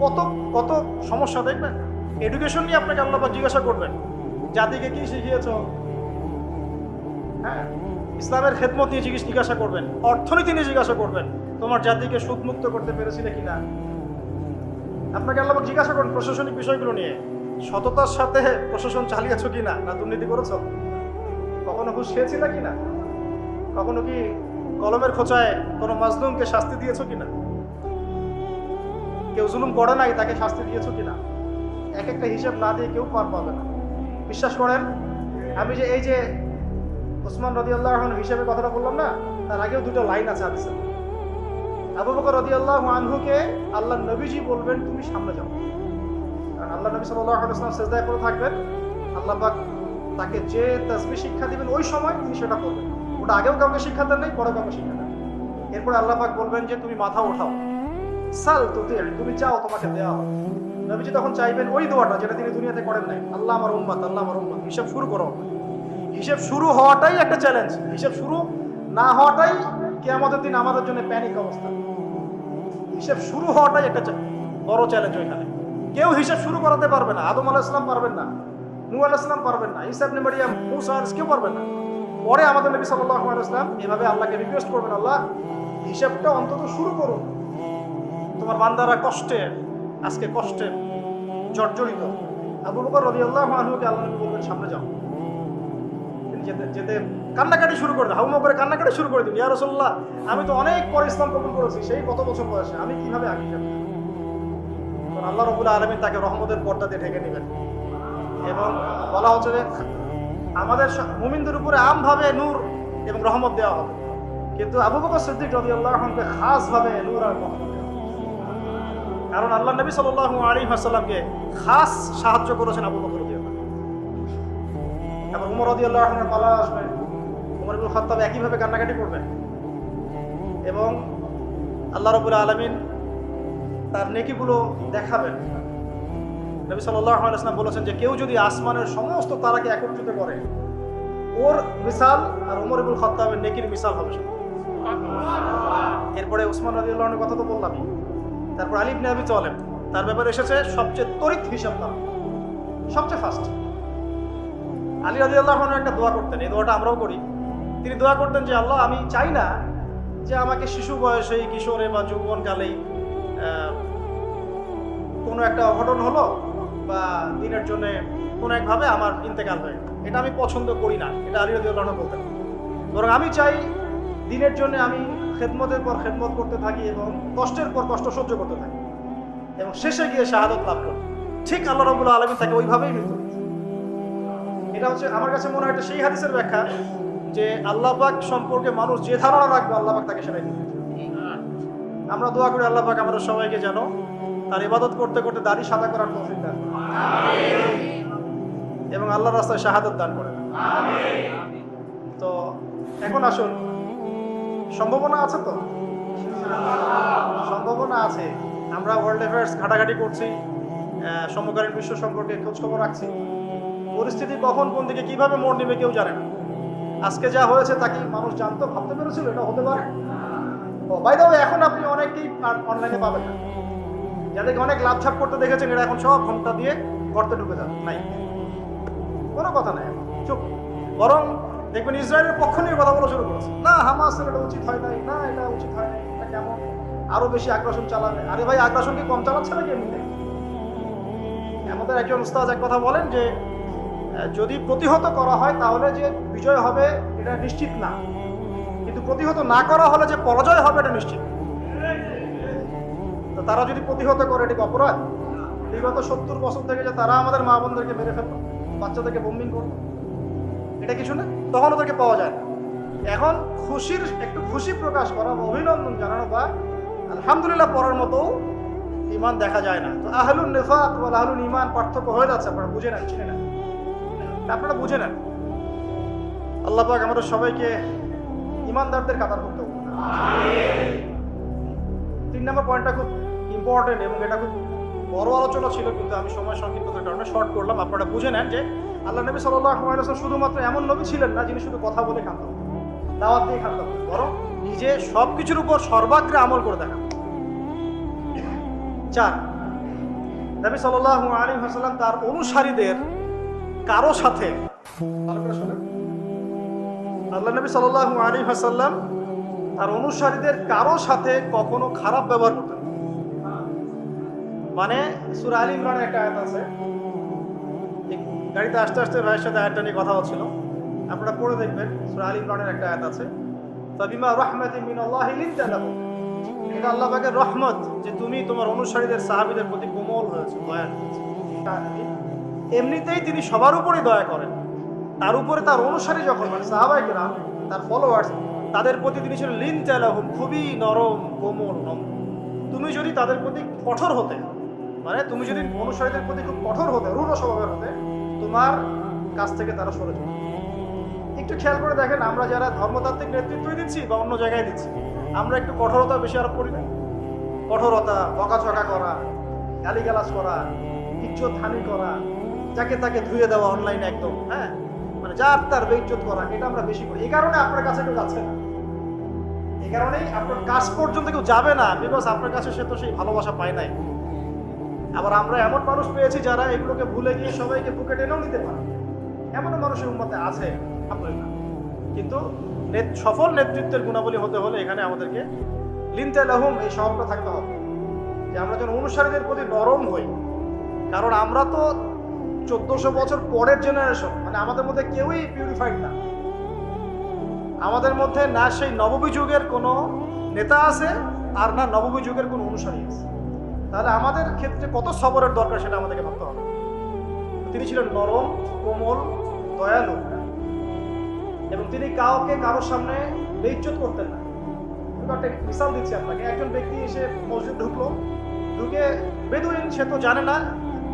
Speaker 1: কত কত সমস্যা দেখবেন। এডুকেশন নিয়ে আপনাকে আল্লাহ পাক জিজ্ঞাসা করবেন, জাতিকে কি শিখিয়েছ? হ্যাঁ, ইসলামের খেদমত নিয়ে জিজ্ঞাসা করবেন, অর্থনীতি নিয়ে জিজ্ঞাসা করবেন, তোমার জাতিকে সুখমুক্ত করতে পেরেছিলে কিনা। আপনাকে আল্লাহ পাক জিজ্ঞাসা করেন প্রশাসনিক বিষয়গুলো নিয়ে, সততার সাথে প্রশাসন চালিয়েছো কিনা, না দুর্নীতি করেছো, কখনো ঘুষ খেয়েছিলে কিনা, কখনো কি কলমের খোঁচায় কোনো মাজলুমকে শাস্তি দিয়েছো কিনা, কেউ জুলুম করে নাই তাকে শাস্তি দিয়েছো কিনা। এক একটা হিসাব না দিয়ে কেউ পার পাবে না। বিশ্বাস করেন, আমি যে এই যে উসমান রাদিয়াল্লাহু আনহু হিসাবের কথাটা বললাম না, তার আগেও দুটো লাইন আছে হাদিসে। আবু বকর রাদিয়াল্লাহু আনহুকে আল্লাহ নবীজি বলবেন তুমি সামনে যাও, কারণ আল্লাহ নবী সাল্লাল্লাহু আলাইহি ওয়াসাল্লাম সিজদায় পড়ে থাকবেন। আল্লাহ পাক তাকে যে তাসবিহ শিক্ষা দিবেন ওই সময় তিনি সেটা করবেন। ওটা আগেও কাউকে শিক্ষা দেন নাই, পরে কাউকে শিক্ষা দেন। এরপরে আল্লাহ পাক বলবেন যে তুমি মাথা ওঠাও, সাল তুতি, তুমি চাও তোমাকে দেওয়া হবে। নবীজি তখন চাইবেন ওই দোয়াটা যেটা তিনি দুনিয়াতে করেন নাই, আল্লাহ আমার উম্মত, আল্লাহ আমার উম্মত। হিসাব শুরু করো। হিসাব শুরু হওয়াটাই একটা চ্যালেঞ্জ। হিসাব শুরু না হওয়াটাই কিয়ামতের দিন আমাদের জন্য প্যানিক অবস্থা। হিসেব শুরু হওয়াটাই একটা বড় চ্যালেঞ্জ। ওইখানে কেউ হিসেব শুরু করাতে পারবে না। আদম আলাইহিস সালাম পারবেন না, নূহ আলাইহিস সালাম পারবেন না, ঈসা ইবনে মারইয়াম, মূসা আলাইহিস কেউ পারবেন না। পরে আমাদের নবী সাল্লাল্লাহু আলাইহি ওয়াসাল্লাম এভাবে আল্লাহকে রিকোয়েস্ট করবেন, আল্লাহ হিসাবটা অন্তত শুরু করুন। তোমার বান্দারা কষ্টে, আজকে কষ্টে জর্জরিত। আবু বকর রাদিয়াল্লাহু আনহুকে আল্লাহ নবী বলবেন সামনে যাও। তিনি যেতে যেতে কান্নাকাটি শুরু করে দেন, হাউমাউ করে কান্নাকাটি শুরু করে দিন, ইয়া রাসূলুল্লাহ আমি তো অনেক পরে ইসলাম কবুল করেছি, সেই কত বছর বয়সে, আমি কিভাবে আগে যাব? আল্লাহ রাব্বুল আলামিন তাকে রহমতের পর্দা দিয়ে ঢেকে নেবেন এবং বলা হচ্ছে যে আমাদের মুমিনদের উপরে আমভাবে নূর এবং রহমত দেওয়া হবে, কিন্তু আবু বকর সিদ্দিক রাদিয়াল্লাহু আনহুকে খাসভাবে নূর আর রহমত দেওয়া হবে। কারণ আল্লাহ নবী সাল্লাল্লাহু আলাইহি ওয়াসাল্লামকে খাস সাহায্য করেছেন আবু বকর রাদিয়াল্লাহু আনহু। তারপর উমর রাদিয়াল্লাহু আনহুর পালা আসবে, উমর ইবনে খাত্তাব একইভাবে কান্নাকাটি করবেন এবং আল্লাহ রাব্বুল আলামিন তার নেকিগুলো দেখাবেন। নবী সাল্লাল্লাহু আলাইহি ওয়াসাল্লাম বলেছেন যে কেউ যদি আসমানের সমস্ত তারাকে একত্রিত করে, ওর মিসাল আর উমর ইবনে খাত্তাবের নেকির মিসাল হবে। এরপরে উসমান রাদিয়াল্লাহু আনহুর কথা তো বললামই। তারপর আলী ইবনে আবি তালেব, তার ব্যাপারে এসেছে সবচেয়ে তড়িৎ হিসাব তার, সবচেয়ে ফাস্ট। আলী রাদিয়াল্লাহু আনহু একটা দোয়া করতেন, এই দোয়াটা আমরাও করি। তিনি দোয়া করতেন যে আল্লাহ আমি চাই না যে আমাকে শিশু বয়সেই, কিশোরে বা যৌবনকালেই কোনো একটা অঘটন হলো বা দিনের জন্য কোনো একভাবে আমার ইন্তেকাল হয়, এটা আমি পছন্দ করি না। এটা আলী রাদিয়াল্লাহু আনহু বলতেন। বরং আমি চাই দিনের জন্য আমি খেদমতের পর খেদমত করতে থাকি এবং কষ্টের পর কষ্ট সহ্য করতে থাকি এবং শেষে গিয়ে শাহাদত লাভ করি। ঠিক আল্লাহ রাব্বুল আলামিন তাকে ওইভাবেই মৃত্যু দিয়েছেন। এটা হচ্ছে আমার কাছে মনে হয় এটা সেই হাদিসের ব্যাখ্যা যে আল্লাহ পাক সম্পর্কে মানুষ যে ধারণা রাখবে আল্লাহ পাক তাকে সেটাই দিবেন। আমরা দোয়া করি আল্লাহ পাক আমাদের সবাইকে যেন তার ইবাদত করতে করতে দাড়ি সাদা করার তৌফিক দান করেন এবং আল্লাহর রাস্তায় শাহাদত দান করেন। তো এখন আসুন, সম্ভাবনা আছে তো? সম্ভাবনা আছে। আমরা ওয়ার্ল্ড অ্যাফেয়ার্স ঘাটাঘাটি করছি, সমকালীন বিশ্ব সম্পর্কে খোঁজখবর রাখছি। পরিস্থিতি কখন কোন দিকে কিভাবে মোড় নেবে কেউ জানে না। আজকে যা হয়েছে তা কি মানুষ জানতো, ভাবতে পেরেছিল এটা হতে পারে? বাই দ্য ওয়ে, এখন আপনি অনেকেই অনলাইনে পাবেন না, যাদেরকে অনেক লাভঝাপ করতে দেখেছেন, এরা এখন সব ঘন্টা দিয়ে গর্তে ঢুকে যান। নাই, কোনো কথা নাই, চুপ। বরং দেখবেন ইসরায়েলের পক্ষ নিয়ে কথা বলা শুরু করেছে, না হামাসের এটা উচিত হয় নাই, না এটা উচিত হয় নাই, এটা কেমন আরো বেশি আগ্রাসন চালাবে। আরে ভাই, আগ্রাসন কি কম চালাচ্ছে নাকি এমনিতে? আমাদের একজন উস্তাদ এক কথা বলেন যে যদি প্রতিহত করা হয় তাহলে যে বিজয় হবে এটা নিশ্চিত না, কিন্তু প্রতিহত না করা হলে যে পরাজয় হবে এটা নিশ্চিত। তো তারা যদি প্রতিহত করে এটা কি অপরাধ? বিগত 70 বছর থেকে যে তারা আমাদের মা বোনদেরকে মেরে ফেলতো, বাচ্চাদেরকে বোম্বিং করতো, এটা কিছু না? তখন ওদেরকে পাওয়া যায় না। এখন খুশির একটু খুশি প্রকাশ করা, অভিনন্দন জানানো বা আলহামদুলিল্লাহ পড়ার মতো ঈমান দেখা যায় না। তো আহলুন নিফাক ওয়াল আহলুল ঈমান পার্থক্য হয়ে যাচ্ছে। আপনারা বুঝে নেন, চিনে নেন, আপনারা বুঝে নেন। আল্লাহ পাক আমাদের সবাইকে ঈমানদারদের কাতার করতে হবে। 3 নম্বর পয়েন্টটা খুব ইম্পর্টেন্ট এবং এটা খুব বড় আলোচনা ছিল, কিন্তু আমি সময় সংক্ষিপ্ততার কারণে শর্ট করলাম। আপনারা বুঝে নেন যে আল্লাহ নবী সাল্লাল্লাহু আলাইহি ওয়াসাল্লাম শুধুমাত্র এমন নবী ছিলেন না যিনি শুধু কথা বলে খান, দাওয়াত দিয়ে খান, বরং নিজে সব কিছুর উপর সর্বাগ্রে আমল করে দেখান। 4, নবী সাল্লাল্লাহু আলাইহি ওয়াসাল্লাম তার অনুসারীদের কারো সাথে, আল্লাহ নবী সাল্লাল্লাহু আলাইহি ওয়াসাল্লাম তার অনুসারীদের কারো সাথে কখনো খারাপ ব্যবহার করতেন। মানে সূরা আলে ইমরানের একটা আয়াত আছে, গাড়িতে আস্তে আস্তে ভাইয়ের সাথে আয়াতটা নিয়ে কথা হচ্ছিল, আপনারা পড়ে দেখবেন। সূরা আলে ইমরানের একটা আয়াত আছে, ফাবিমা রাহমাতিন মিনাল্লাহি লিনতা লাহুম, এটা আল্লাহ পাকের রহমত যে তুমি তোমার অনুসারীদের সাহাবীদের প্রতি কোমল হয়েছে, দয়া করেছে। এমনিতেই তিনি সবার উপরেই দয়া করেন, তার উপরে তার অনুসারী যখন মানে সাহাবায়ে কেরাম, তার ফলোয়ার্স, তাদের প্রতি তিনি ছিলেন লিনতা লাহুম, খুবই নরম, কোমল, নম্র। তুমি যদি তাদের প্রতি কঠোর হতে, মানে তুমি যদি অনুসারীদের প্রতি খুব কঠোর হতে, রূঢ় স্বভাবের হতে, তোমার কাছ থেকে তারা সরে যাবে। একটু খেয়াল করে দেখেন, আমরা যারা ধর্মতাত্ত্বিক নেতৃত্বই দিচ্ছি বা অন্য জায়গায় দিচ্ছি, আমরা একটু কঠোরতা বেশি আরোপ করি না? কঠোরতা, বকাঝকা করা, গালিগালাজ করা, ইজ্জত হানি করা, যাকে তাকে ধুয়ে দেওয়া অনলাইনে একদম, হ্যাঁ, মানে যার তার বেইজ্জত করা, এটা আমরা বেশি করি। এই কারণে আপনার কাছে কেউ যাচ্ছে না, এই কারণেই আপনার কাছ পর্যন্ত কেউ যাবে না, বিকজ আপনার কাছে সে তো সেই ভালোবাসা পায় নাই। আবার আমরা এমন মানুষ পেয়েছি যারা এগুলোকে ভুলে গিয়ে সবাইকে বুকে টেনেও নিতে পারে, এমনও মানুষের উম্মতে আছে আলহামদুলিল্লাহ। কিন্তু সফল নেতৃত্বের গুণাবলী হতে হলে এখানে আমাদেরকে লিনতে লাহুম, এই স্বভাবটা থাকতে হবে যে আমরা যেন অনুসারীদের প্রতি নরম হই। কারণ আমরা তো 1400 বছর পরের জেনারেশন, মানে আমাদের মধ্যে কেউই পিউরিফাইড না। আমাদের মধ্যে না সেই নববী যুগের কোনো নেতা আছে, আর না নববী যুগের কোনো অনুসারী আছে। তাহলে আমাদের ক্ষেত্রে কত সবরের দরকার সেটা আমাদেরকে ভাবতে হবে। তিনি ছিলেন নরম, কোমল, দয়ালু, এবং তিনি কাউকে কারোর সামনে বেইজ্জত করতেন না। একটা মিসাল দিচ্ছি আপনাকে। একজন ব্যক্তি এসে মসজিদ ঢুকলো, ঢুকে বেদুইন, সে তো জানে না,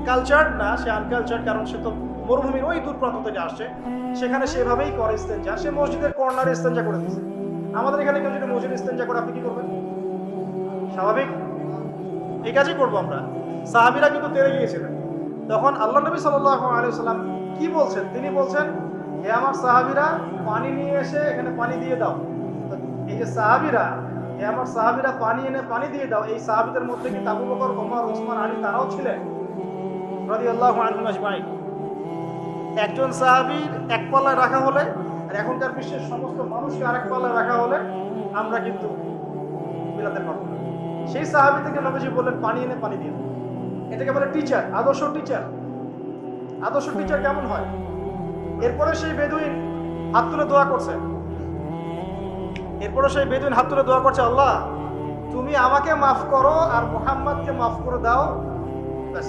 Speaker 1: কালচার না, সে আনকালচার, কারণ সে তো মরুভূমির ওই দূর প্রান্ত থেকে আসছে। সেখানে সেভাবেই করে ইস্তেঞ্জা, সে মসজিদের কর্নারে ইস্তেঞ্জা করে দিচ্ছে। আমাদের এখানে কেউ যদি মসজিদ ইস্তেঞ্জা করে আপনি কি করবেন? স্বাভাবিক এই কাজই করবো আমরা। সাহাবীরা কিন্তু তেড়ে গিয়েছিলেন। তখন আল্লাহ নবী সাল্লাল্লাহু আলাইহি ওয়াসাল্লাম কি বলছেন? তিনি বলছেন, হে আমার সাহাবীরা, পানি নিয়ে এসে এখানে পানি দিয়ে দাও। এই যে সাহাবীরা, হে আমার সাহাবীরা, পানি এনে পানি দিয়ে দাও, এই সাহাবীদের মধ্যে কি আবু বকর, ওমর, ওসমান, আলী তারাও ছিলেন রাদিয়াল্লাহু আনহুম আজমাইন? একজন সাহাবীর এক পাল্লায় রাখা হলে আর এখনকার বিশ্বের সমস্ত মানুষকে আরেক পাল্লায় রাখা হলে আমরা কিন্তু মিলাতে পারবো না। সেই সাহাবী থেকে নবীজি বললেন পানি এনে পানি দিয়ে দাও। এটাকে বলে টিচার, আদর্শ টিচার। আদর্শ টিচার কেমন হয়? এরপরে সেই বেদুইন হাত তুলে দোয়া করছে। আল্লাহ তুমি আমাকে মাফ করো আর মুহাম্মদকে মাফ করে দাও, ব্যাস।